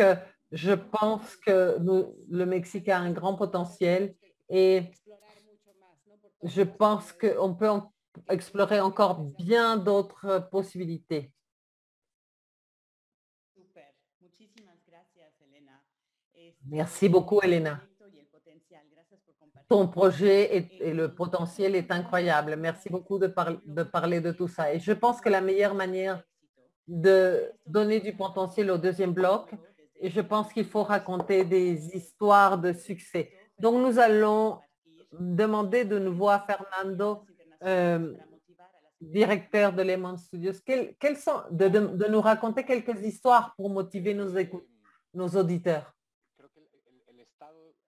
je pense que le Mexique a un grand potentiel et je pense qu'on peut explorer encore bien d'autres possibilités. Merci beaucoup, Elena. Ton projet et le potentiel est incroyable. Merci beaucoup de parler de tout ça. Et je pense que la meilleure manière de donner du potentiel au deuxième bloc, et je pense qu'il faut raconter des histoires de succès. Donc, nous allons demander de nouveau à Fernando, directeur de Lemon Studios, de nous raconter quelques histoires pour motiver nos auditeurs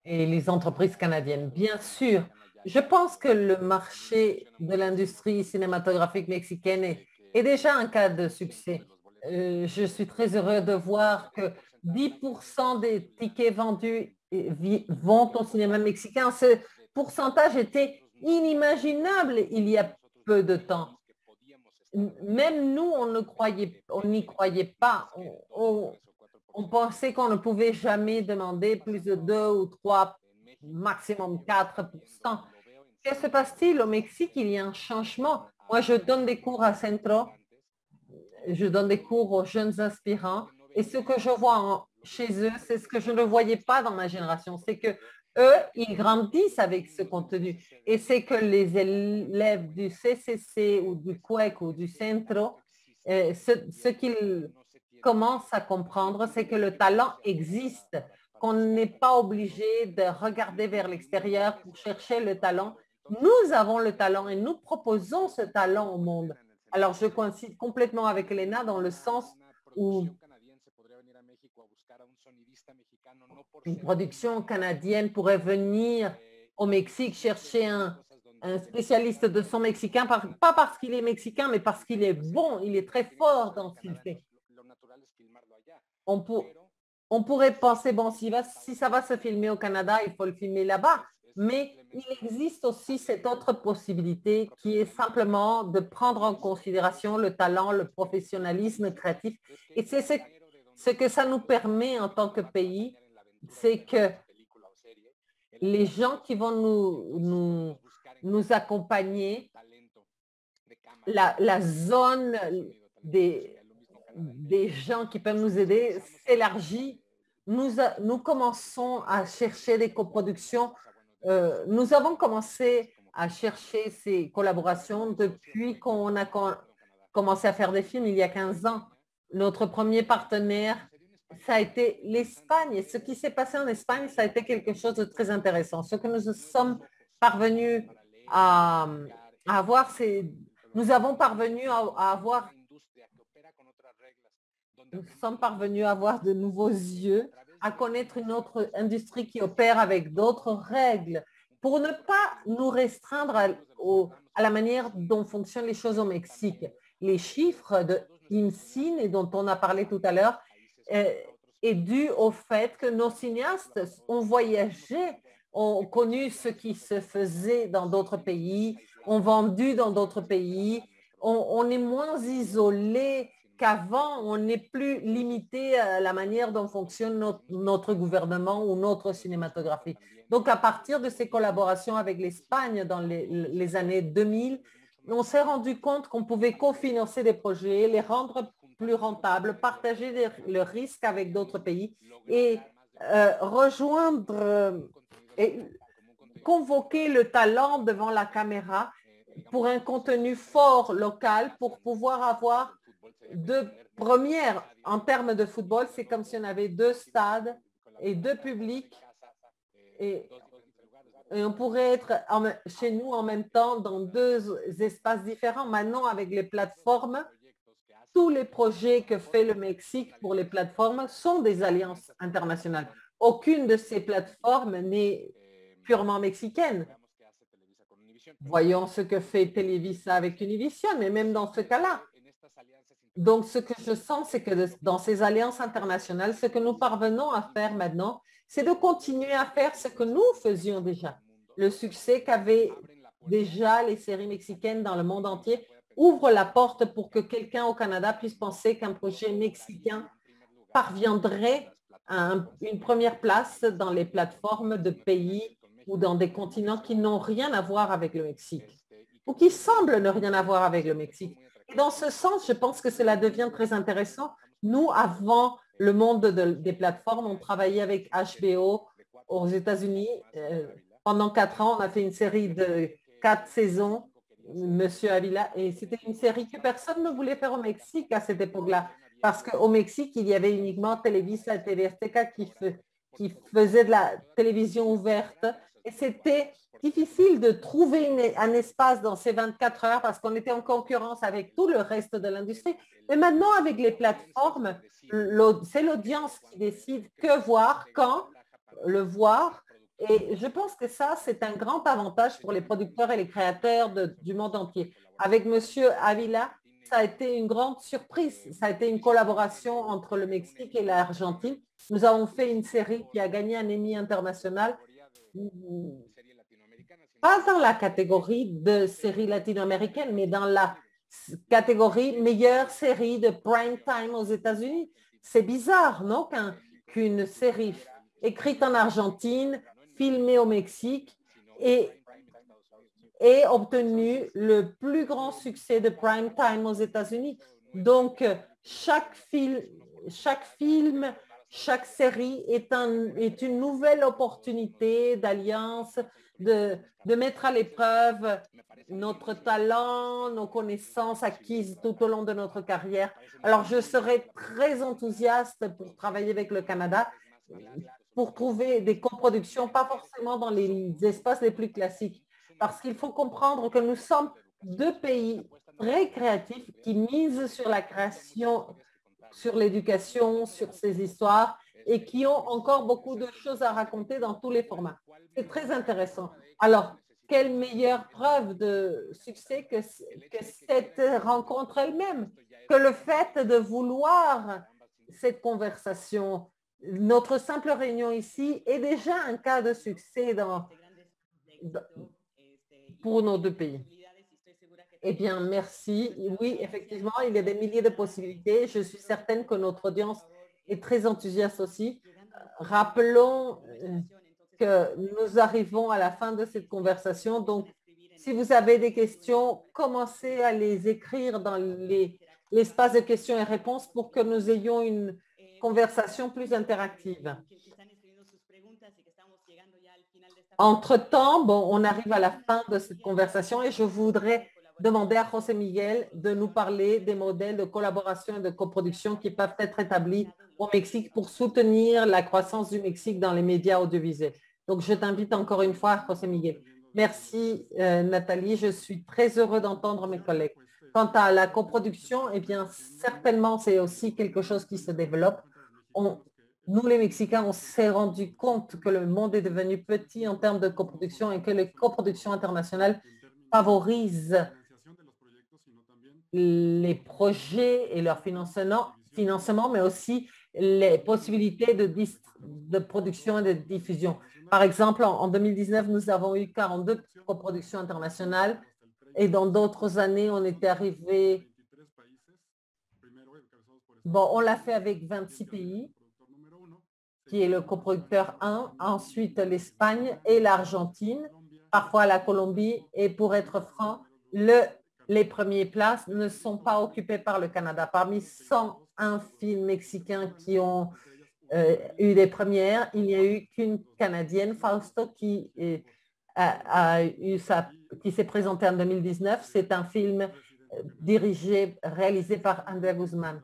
et les entreprises canadiennes. Bien sûr, je pense que le marché de l'industrie cinématographique mexicaine est déjà un cas de succès. Je suis très heureux de voir que 10% des tickets vendus vont au cinéma mexicain. Ce pourcentage était inimaginable il y a peu de temps. Même nous, on n'y croyait pas. On pensait qu'on ne pouvait jamais demander plus de 2 ou 3, maximum 4%. Que se passe-t-il au Mexique? Il y a un changement. Moi, je donne des cours à Centro. Je donne des cours aux jeunes aspirants. Et ce que je vois chez eux, c'est ce que je ne voyais pas dans ma génération. C'est que eux, ils grandissent avec ce contenu. Et c'est que les élèves du CCC ou du CUEC ou du Centro, ce qu'ils commencent à comprendre, c'est que le talent existe, qu'on n'est pas obligé de regarder vers l'extérieur pour chercher le talent. Nous avons le talent et nous proposons ce talent au monde. Alors, je coïncide complètement avec Elena dans le sens où une production canadienne pourrait venir au Mexique chercher un spécialiste de son mexicain, pas parce qu'il est mexicain, mais parce qu'il est bon, il est très fort dans ce qu'il fait. On pourrait penser, bon, si ça va se filmer au Canada, il faut le filmer là-bas. Mais il existe aussi cette autre possibilité qui est simplement de prendre en considération le talent, le professionnalisme créatif. Et c'est ce que ça nous permet en tant que pays, c'est que les gens qui vont nous accompagner, la zone des gens qui peuvent nous aider s'élargit. Nous commençons à chercher des coproductions Nous avons commencé à chercher ces collaborations depuis qu'on a commencé à faire des films il y a 15 ans. Notre premier partenaire, ça a été l'Espagne. Et ce qui s'est passé en Espagne, ça a été quelque chose de très intéressant. Ce que nous sommes parvenus à avoir, c'est nous sommes parvenus à avoir de nouveaux yeux, à connaître une autre industrie qui opère avec d'autres règles pour ne pas nous restreindre à la manière dont fonctionnent les choses au Mexique. Les chiffres de IMCINE, dont on a parlé tout à l'heure, est dû au fait que nos cinéastes ont voyagé, ont connu ce qui se faisait dans d'autres pays, ont vendu dans d'autres pays. On est moins isolé qu'avant, on n'est plus limité à la manière dont fonctionne notre gouvernement ou notre cinématographie. Donc, à partir de ces collaborations avec l'Espagne dans les années 2000, on s'est rendu compte qu'on pouvait cofinancer des projets, les rendre plus rentables, partager le risque avec d'autres pays et rejoindre et convoquer le talent devant la caméra pour un contenu fort local pour pouvoir avoir deux premières en termes de football. C'est comme si on avait 2 stades et 2 publics et on pourrait être chez nous en même temps dans 2 espaces différents. Maintenant, avec les plateformes, tous les projets que fait le Mexique pour les plateformes sont des alliances internationales. Aucune de ces plateformes n'est purement mexicaine. Voyons ce que fait Televisa avec Univision, mais même dans ce cas-là. Donc, ce que je sens, c'est que dans ces alliances internationales, ce que nous parvenons à faire maintenant, c'est de continuer à faire ce que nous faisions déjà. Le succès qu'avaient déjà les séries mexicaines dans le monde entier ouvre la porte pour que quelqu'un au Canada puisse penser qu'un projet mexicain parviendrait à une première place dans les plateformes de pays ou dans des continents qui n'ont rien à voir avec le Mexique ou qui semblent ne rien avoir avec le Mexique. Et dans ce sens, je pense que cela devient très intéressant. Nous, avant le monde des plateformes, on travaillait avec HBO aux États-Unis. Pendant 4 ans, on a fait une série de 4 saisons, Monsieur Avila, et c'était une série que personne ne voulait faire au Mexique à cette époque-là, parce qu'au Mexique, il y avait uniquement Televisa et TV Azteca qui faisaient de la télévision ouverte, et c'était difficile de trouver un espace dans ces 24 heures parce qu'on était en concurrence avec tout le reste de l'industrie. Mais maintenant, avec les plateformes, c'est l'audience qui décide que voir, quand le voir. Et je pense que ça, c'est un grand avantage pour les producteurs et les créateurs du monde entier. Avec Monsieur Avila, ça a été une grande surprise. Ça a été une collaboration entre le Mexique et l'Argentine. Nous avons fait une série qui a gagné un Emmy international, pas dans la catégorie de série latino-américaine, mais dans la catégorie meilleure série de prime time aux États-Unis. C'est bizarre, non, qu'une série écrite en Argentine, filmée au Mexique et obtenu le plus grand succès de prime time aux États-Unis. Donc, chaque film, chaque série est une nouvelle opportunité d'alliance, de mettre à l'épreuve notre talent, nos connaissances acquises tout au long de notre carrière. Alors, je serais très enthousiaste pour travailler avec le Canada, pour trouver des coproductions, pas forcément dans les espaces les plus classiques, parce qu'il faut comprendre que nous sommes 2 pays très créatifs qui misent sur la création, sur l'éducation, sur ces histoires et qui ont encore beaucoup de choses à raconter dans tous les formats. C'est très intéressant. Alors, quelle meilleure preuve de succès que cette rencontre elle-même, que le fait de vouloir cette conversation. Notre simple réunion ici est déjà un cas de succès pour nos 2 pays. Eh bien, merci. Oui, effectivement, il y a des milliers de possibilités. Je suis certaine que notre audience est très enthousiaste aussi. Rappelons que nous arrivons à la fin de cette conversation. Donc, si vous avez des questions, commencez à les écrire dans l'espace de questions et réponses pour que nous ayons une conversation plus interactive. Entre-temps, bon, on arrive à la fin de cette conversation et je voudrais demander à José Miguel de nous parler des modèles de collaboration et de coproduction qui peuvent être établis au Mexique pour soutenir la croissance du Mexique dans les médias audiovisuels. Donc, je t'invite encore une fois, José Miguel. Merci, Nathalie. Je suis très heureux d'entendre mes collègues. Quant à la coproduction, eh bien, certainement, c'est aussi quelque chose qui se développe. Nous, les Mexicains, on s'est rendu compte que le monde est devenu petit en termes de coproduction et que les coproductions internationales favorisent les projets et leur financement, mais aussi les possibilités de production et de diffusion. Par exemple, en 2019, nous avons eu 42 coproductions internationales et dans d'autres années, on était arrivé. Bon, on l'a fait avec 26 pays, qui est le coproducteur 1, ensuite l'Espagne et l'Argentine, parfois la Colombie. Et pour être franc, les premières places ne sont pas occupées par le Canada. Parmi 101 films mexicains qui ont eu des premières, il n'y a eu qu'une Canadienne, Fausto, qui s'est présentée en 2019. C'est un film réalisé par Andrea Guzman.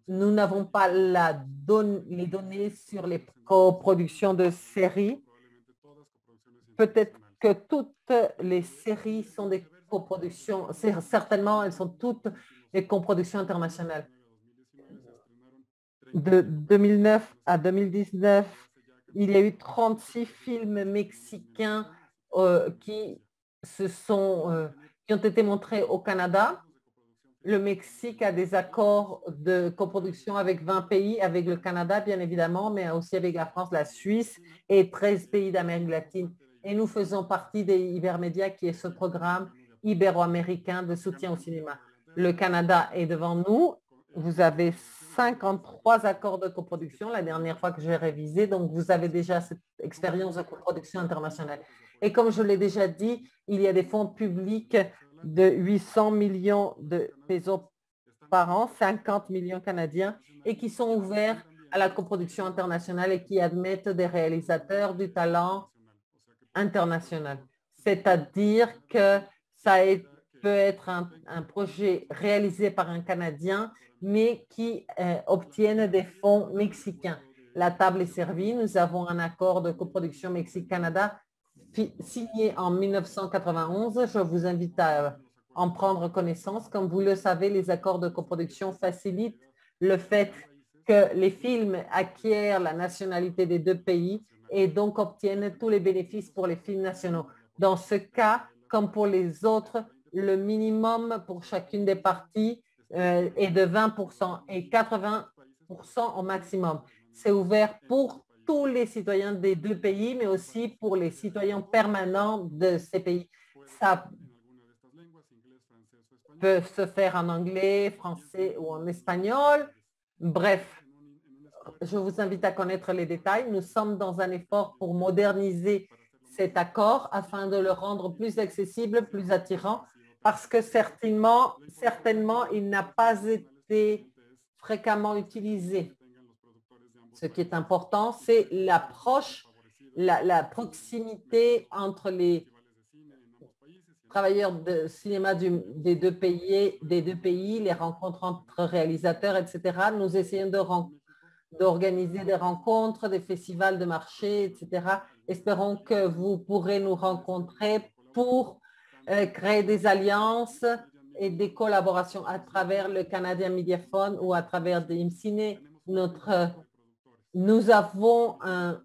Nous n'avons pas les données sur les coproductions de séries. Peut-être que toutes les séries sont des coproductions. Certainement, elles sont toutes des coproductions internationales. De 2009 à 2019, il y a eu 36 films mexicains qui ont été montrés au Canada. Le Mexique a des accords de coproduction avec 20 pays, avec le Canada, bien évidemment, mais aussi avec la France, la Suisse et 13 pays d'Amérique latine. Et nous faisons partie des Ibermedia, qui est ce programme ibéro-américain de soutien au cinéma. Le Canada est devant nous. Vous avez 53 accords de coproduction la dernière fois que j'ai révisé. Donc, vous avez déjà cette expérience de coproduction internationale. Et comme je l'ai déjà dit, il y a des fonds publics de 800 millions de pesos par an, 50 millions canadiens, et qui sont ouverts à la coproduction internationale et qui admettent des réalisateurs du talent international. C'est-à-dire que ça peut être un projet réalisé par un Canadien, mais qui obtiennent des fonds mexicains. La table est servie. Nous avons un accord de coproduction Mexique-Canada signé en 1991. Je vous invite à en prendre connaissance. Comme vous le savez, les accords de coproduction facilitent le fait que les films acquièrent la nationalité des deux pays et donc obtiennent tous les bénéfices pour les films nationaux. Dans ce cas, comme pour les autres, le minimum pour chacune des parties est de 20% et 80% au maximum. C'est ouvert pour tous les citoyens des deux pays, mais aussi pour les citoyens permanents de ces pays. Ça peut se faire en anglais, français ou en espagnol. Bref, je vous invite à connaître les détails. Nous sommes dans un effort pour moderniser cet accord afin de le rendre plus accessible, plus attirant, parce que certainement, il n'a pas été fréquemment utilisé. Ce qui est important, c'est l'approche, la proximité entre les travailleurs de cinéma des deux pays, les rencontres entre réalisateurs, etc. Nous essayons d'organiser des rencontres, des festivals de marché, etc. Espérons que vous pourrez nous rencontrer pour créer des alliances et des collaborations à travers le Canadian Media Fund ou à travers des IMCINE. Nous avons un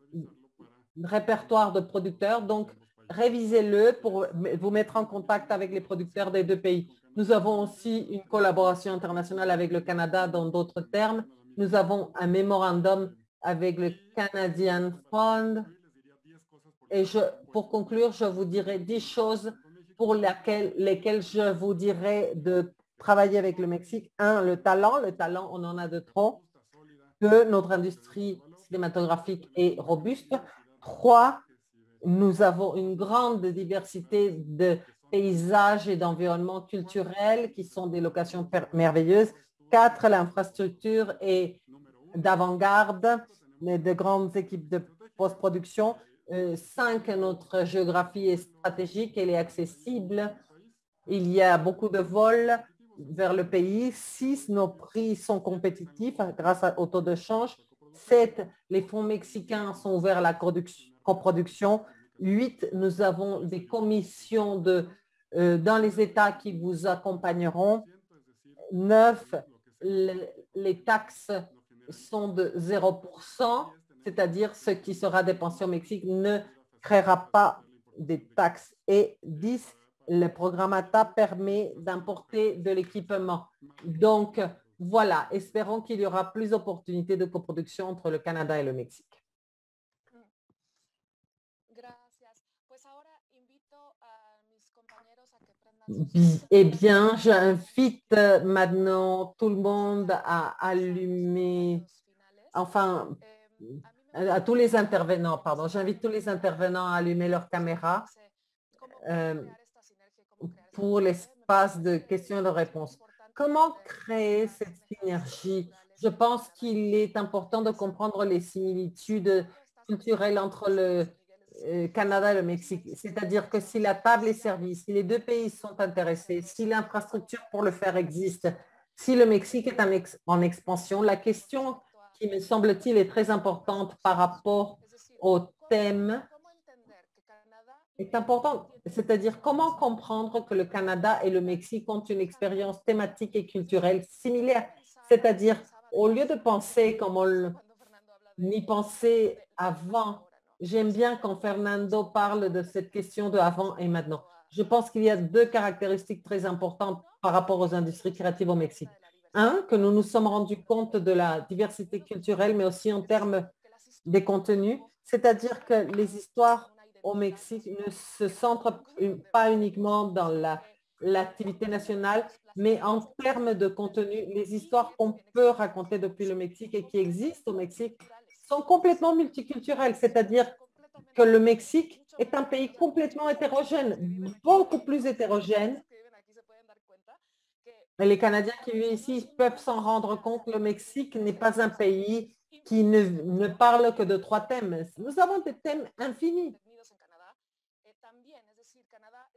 répertoire de producteurs, donc révisez-le pour vous mettre en contact avec les producteurs des deux pays. Nous avons aussi une collaboration internationale avec le Canada dans d'autres termes. Nous avons un mémorandum avec le Canadian Fund. Et pour conclure, je vous dirai 10 choses pour lesquelles je vous dirais de travailler avec le Mexique. 1, le talent. Le talent, on en a de trop. 2, notre industrie cinématographique est robuste. 3, nous avons une grande diversité de paysages et d'environnements culturels qui sont des locations merveilleuses. 4, l'infrastructure est d'avant-garde, de grandes équipes de post-production. 5, notre géographie est stratégique, elle est accessible. Il y a beaucoup de vols vers le pays. 6, nos prix sont compétitifs grâce au taux de change. 7, les fonds mexicains sont ouverts à la coproduction. 8, nous avons des commissions dans les États qui vous accompagneront. 9, les taxes sont de 0%, c'est-à-dire ce qui sera dépensé au Mexique ne créera pas des taxes. Et 10, le programme ATA permet d'importer de l'équipement. Donc, voilà, espérons qu'il y aura plus d'opportunités de coproduction entre le Canada et le Mexique. Eh bien, j'invite maintenant tout le monde à allumer, enfin, à tous les intervenants, pardon, j'invite tous les intervenants à allumer leur caméra pour l'espace de questions et de réponses. Comment créer cette synergie? Je pense qu'il est important de comprendre les similitudes culturelles entre le Canada et le Mexique. C'est-à-dire que si la table est servie, si les deux pays sont intéressés, si l'infrastructure pour le faire existe, si le Mexique est en expansion, la question qui me semble-t-il est très importante par rapport au thème est importante. C'est-à-dire comment comprendre que le Canada et le Mexique ont une expérience thématique et culturelle similaire. C'est-à-dire, au lieu de penser comme on y pensait avant, j'aime bien quand Fernando parle de cette question de avant et maintenant. Je pense qu'il y a 2 caractéristiques très importantes par rapport aux industries créatives au Mexique. Un, que nous nous sommes rendus compte de la diversité culturelle, mais aussi en termes des contenus. C'est-à-dire que les histoires au Mexique ne se centrent pas uniquement dans l'activité nationale, mais en termes de contenu, les histoires qu'on peut raconter depuis le Mexique et qui existent au Mexique sont complètement multiculturelles, c'est-à-dire que le Mexique est un pays complètement hétérogène, beaucoup plus hétérogène. Et les Canadiens qui vivent ici peuvent s'en rendre compte, le Mexique n'est pas un pays qui ne parle que de 3 thèmes. Nous avons des thèmes infinis.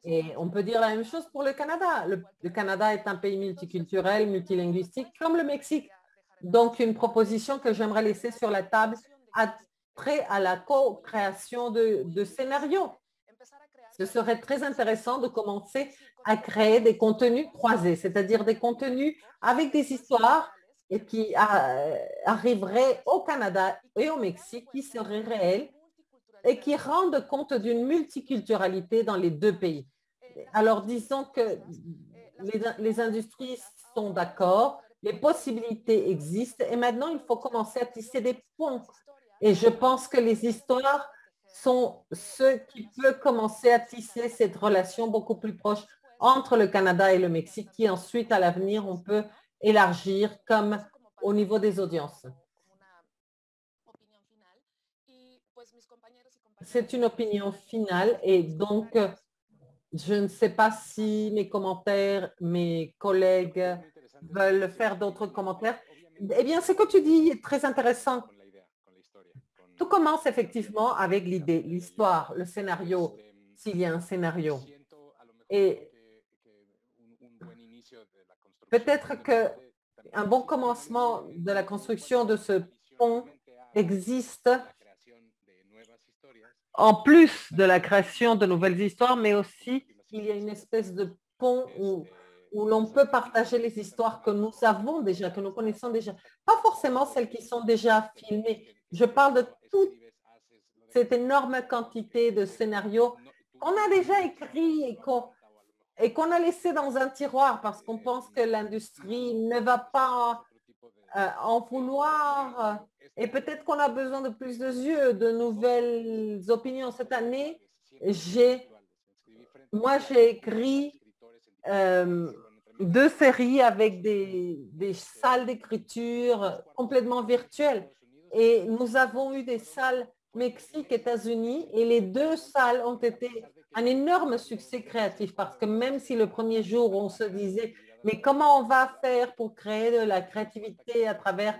Et on peut dire la même chose pour le Canada. Le Canada est un pays multiculturel, multilinguistique, comme le Mexique. Donc, une proposition que j'aimerais laisser sur la table a trait à la co-création de scénarios. Ce serait très intéressant de commencer à créer des contenus croisés, c'est-à-dire des contenus avec des histoires et qui arriveraient au Canada et au Mexique, qui seraient réels et qui rendent compte d'une multiculturalité dans les 2 pays. Alors, disons que les industries sont d'accord, les possibilités existent et maintenant, il faut commencer à tisser des ponts. Et je pense que les histoires sont ceux qui peuvent commencer à tisser cette relation beaucoup plus proche entre le Canada et le Mexique, qui ensuite, à l'avenir, on peut élargir comme au niveau des audiences. C'est une opinion finale et donc, je ne sais pas si mes commentaires, mes collègues veulent faire d'autres commentaires. Eh bien, ce que tu dis est très intéressant. Tout commence effectivement avec l'idée, l'histoire, le scénario, s'il y a un scénario. Et peut-être qu'un bon commencement de la construction de ce pont existe en plus de la création de nouvelles histoires, mais aussi il y a une espèce de pont où l'on peut partager les histoires que nous avons déjà, que nous connaissons déjà. Pas forcément celles qui sont déjà filmées. Je parle de toute cette énorme quantité de scénarios qu'on a déjà écrits et qu'on a laissé dans un tiroir parce qu'on pense que l'industrie ne va pas en vouloir. Et peut-être qu'on a besoin de plus de yeux, de nouvelles opinions. Cette année, j'ai écrit 2 séries avec des salles d'écriture complètement virtuelles. Et nous avons eu des salles Mexique, États-Unis, et les 2 salles ont été un énorme succès créatif parce que même si le premier jour, on se disait, mais comment on va faire pour créer de la créativité à travers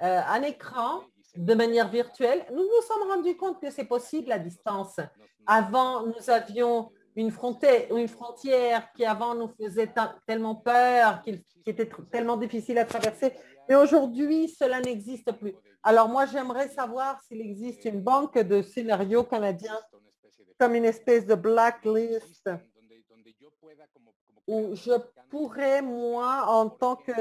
un écran, de manière virtuelle. Nous nous sommes rendus compte que c'est possible à distance. Avant, nous avions une frontière qui avant nous faisait tellement peur, qui était tellement difficile à traverser. Mais aujourd'hui, cela n'existe plus. Alors moi, j'aimerais savoir s'il existe une banque de scénarios canadiens comme une espèce de blacklist où je pourrais, moi, en tant que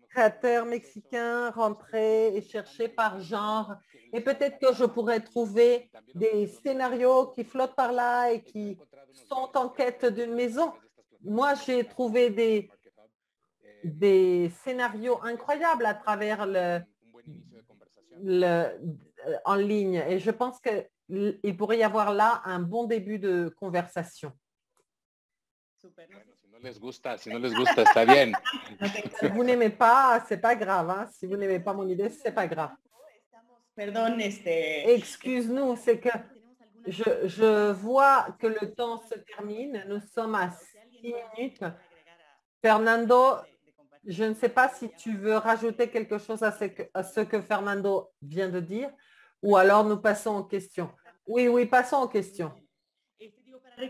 créateur mexicain, rentrer et chercher par genre. Et peut-être que je pourrais trouver des scénarios qui flottent par là et qui sont en quête d'une maison. Moi, j'ai trouvé des scénarios incroyables à travers en ligne. Et je pense qu'il pourrait y avoir là un bon début de conversation. Si no les gusta, está bien. Si vous n'aimez pas, c'est pas grave. Hein? Si vous n'aimez pas mon idée, c'est pas grave. Perdón, Excuse-nous, c'est que je vois que le temps se termine. Nous sommes à 6 minutes. Fernando, je ne sais pas si tu veux rajouter quelque chose à ce que Fernando vient de dire ou alors nous passons aux questions. Oui, passons aux questions. Je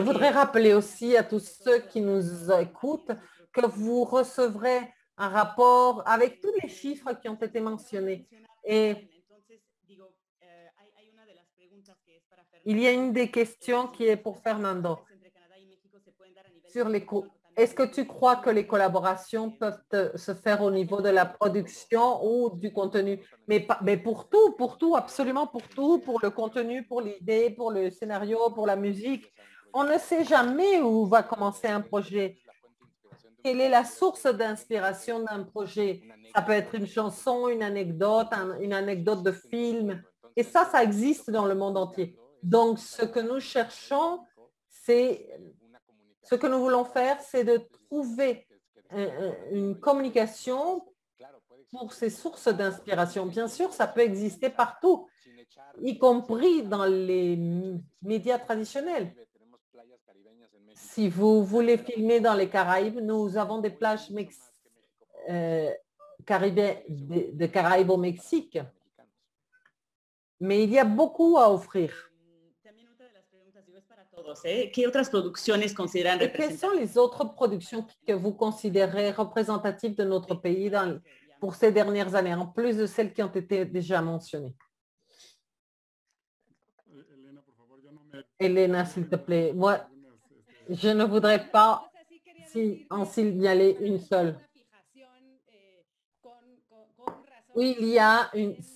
voudrais rappeler aussi à tous ceux qui nous écoutent que vous recevrez un rapport avec tous les chiffres qui ont été mentionnés. Et il y a une des questions qui est pour Fernando. Est-ce que tu crois que les collaborations peuvent se faire au niveau de la production ou du contenu? Mais pour tout, absolument pour tout, pour le contenu, pour l'idée, pour le scénario, pour la musique. On ne sait jamais où va commencer un projet. Quelle est la source d'inspiration d'un projet? Ça peut être une chanson, une anecdote de film. Et ça existe dans le monde entier. Donc, ce que nous cherchons, ce que nous voulons faire, c'est de trouver une communication pour ces sources d'inspiration. Bien sûr, ça peut exister partout, y compris dans les médias traditionnels. Si vous voulez filmer dans les Caraïbes, nous avons des plages de Caraïbes au Mexique. Mais il y a beaucoup à offrir. Et quelles sont les autres productions que vous considérez représentatives de notre pays pour ces dernières années, en plus de celles qui ont été déjà mentionnées? Elena, s'il te plaît. Moi, je ne voudrais pas en signaler une seule. Oui, il y a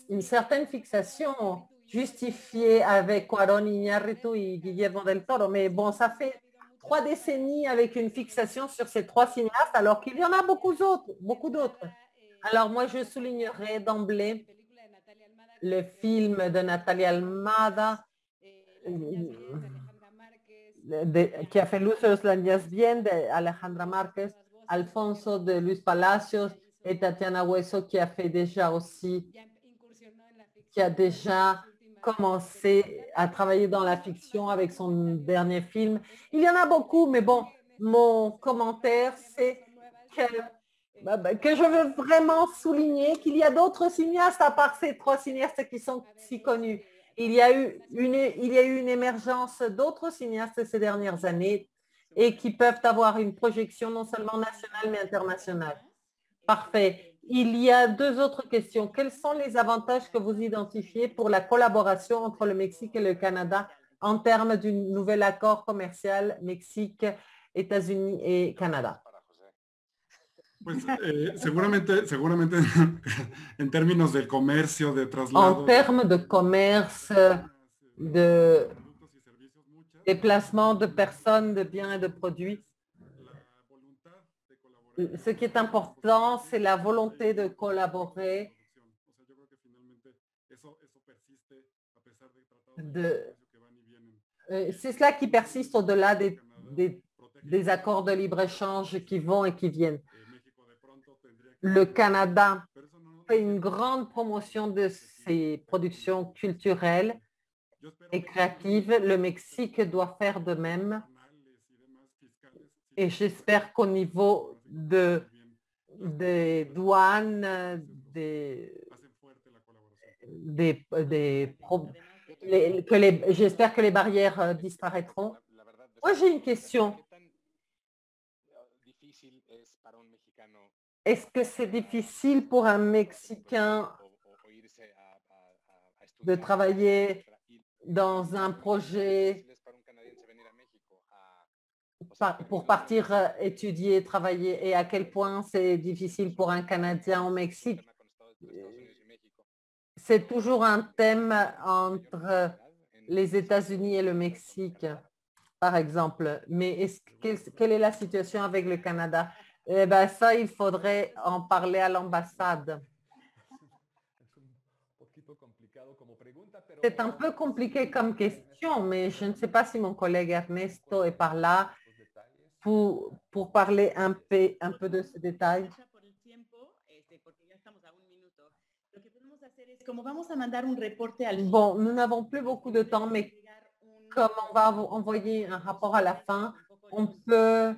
une certaine fixation justifiée avec Cuarón, Iñárritu et Guillermo del Toro. Mais bon, ça fait 3 décennies avec une fixation sur ces 3 cinéastes, alors qu'il y en a beaucoup d'autres. Alors moi, je soulignerai d'emblée le film de Natalia Almada, qui a fait Luceros Landias Bien, de Alejandra Márquez, Alfonso de Luis Palacios et Tatiana Hueso, qui a déjà commencé à travailler dans la fiction avec son dernier film. Il y en a beaucoup, mais bon, mon commentaire, c'est que je veux vraiment souligner qu'il y a d'autres cinéastes à part ces 3 cinéastes qui sont si connus. Il y a eu une émergence d'autres cinéastes ces dernières années et qui peuvent avoir une projection non seulement nationale mais internationale. Parfait. Il y a 2 autres questions. Quels sont les avantages que vous identifiez pour la collaboration entre le Mexique et le Canada en termes d'un nouvel accord commercial Mexique, États-Unis et Canada? Pues, seguramente en términos de comercio, de traslado. En termes de commerce, de déplacement de personnes, de biens et de produits, ce qui est important, c'est la volonté de collaborer. C'est cela qui persiste au-delà des accords de libre-échange qui vont et qui viennent. Le Canada fait une grande promotion de ses productions culturelles et créatives. Le Mexique doit faire de même. Et j'espère qu'au niveau des douanes, j'espère que les barrières disparaîtront. Moi, j'ai une question. Est-ce que c'est difficile pour un Mexicain de travailler dans un projet pour partir étudier, travailler, et à quel point c'est difficile pour un Canadien au Mexique? C'est toujours un thème entre les États-Unis et le Mexique, par exemple. Mais quelle est la situation avec le Canada? Eh bien, ça, il faudrait en parler à l'ambassade. C'est un peu compliqué comme question, mais je ne sais pas si mon collègue Ernesto est par là pour parler un peu de ce détail. Bon, nous n'avons plus beaucoup de temps, mais comme on va envoyer un rapport à la fin, on peut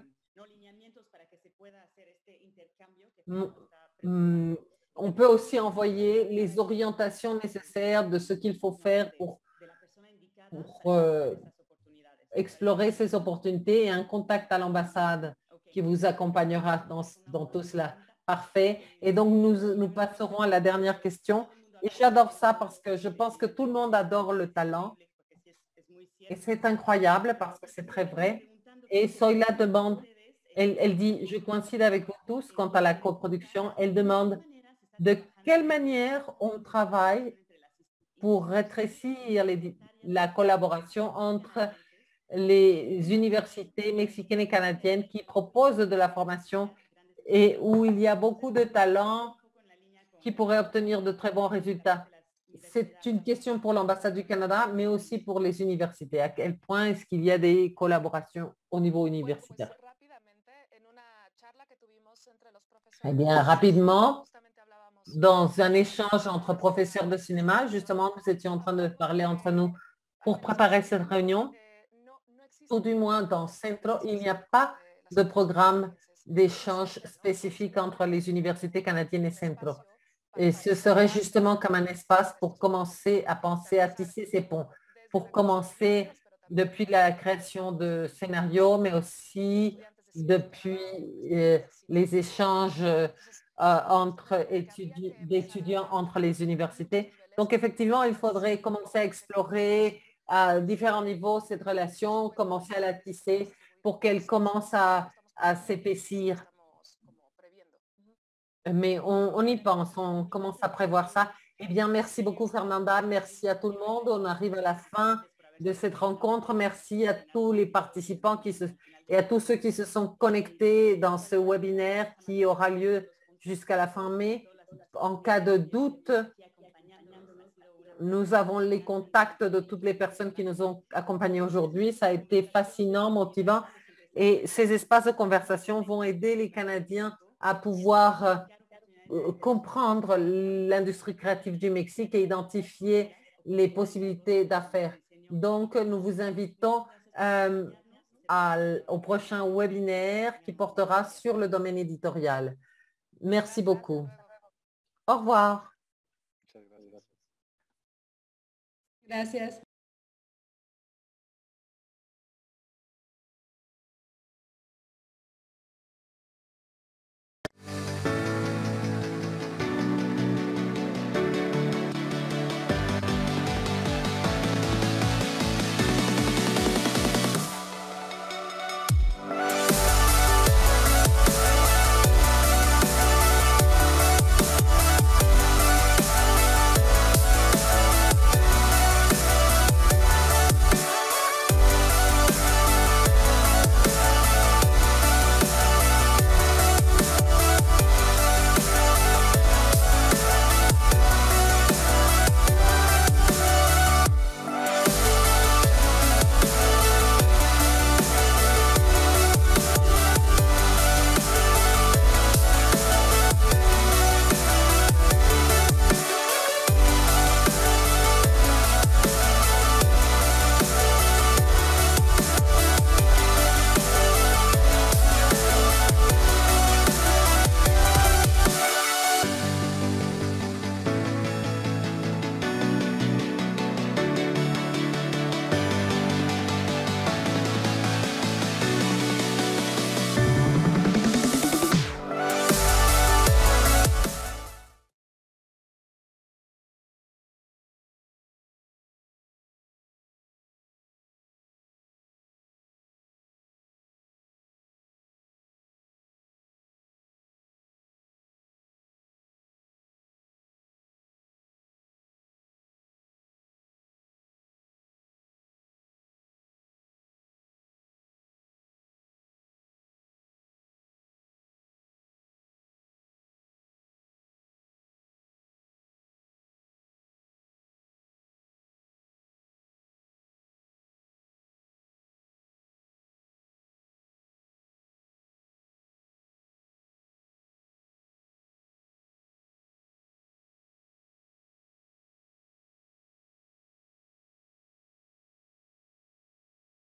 aussi envoyer les orientations nécessaires de ce qu'il faut faire pour explorer ces opportunités et un contact à l'ambassade qui vous accompagnera dans tout cela. Parfait. Et donc, nous passerons à la dernière question. Et j'adore ça parce que je pense que tout le monde adore le talent. Et c'est incroyable parce que c'est très vrai. Et Soyla demande, elle dit, je coïncide avec vous tous quant à la coproduction. Elle demande de quelle manière on travaille pour rétrécir la collaboration entre les universités mexicaines et canadiennes qui proposent de la formation et où il y a beaucoup de talents qui pourraient obtenir de très bons résultats. C'est une question pour l'ambassade du Canada, mais aussi pour les universités. À quel point est-ce qu'il y a des collaborations au niveau universitaire? Eh bien, rapidement, dans un échange entre professeurs de cinéma, justement, nous étions en train de parler entre nous pour préparer cette réunion. Tout du moins, dans Centro, il n'y a pas de programme d'échange spécifique entre les universités canadiennes et Centro. Et ce serait justement comme un espace pour commencer à penser à tisser ces ponts, pour commencer depuis la création de scénarios, mais aussi depuis les échanges entre d'étudiants entre les universités. Donc, effectivement, il faudrait commencer à explorer à différents niveaux cette relation, commencer à la tisser pour qu'elle commence à s'épaissir. Mais on y pense, on commence à prévoir ça. Eh bien, merci beaucoup, Fernanda. Merci à tout le monde. On arrive à la fin de cette rencontre. Merci à tous les participants et à tous ceux qui se sont connectés dans ce webinaire qui aura lieu jusqu'à la fin mai. En cas de doute, nous avons les contacts de toutes les personnes qui nous ont accompagnés aujourd'hui. Ça a été fascinant, motivant. Et ces espaces de conversation vont aider les Canadiens à pouvoir comprendre l'industrie créative du Mexique et identifier les possibilités d'affaires. Donc, nous vous invitons au prochain webinaire qui portera sur le domaine éditorial. Merci beaucoup. Au revoir. Gracias.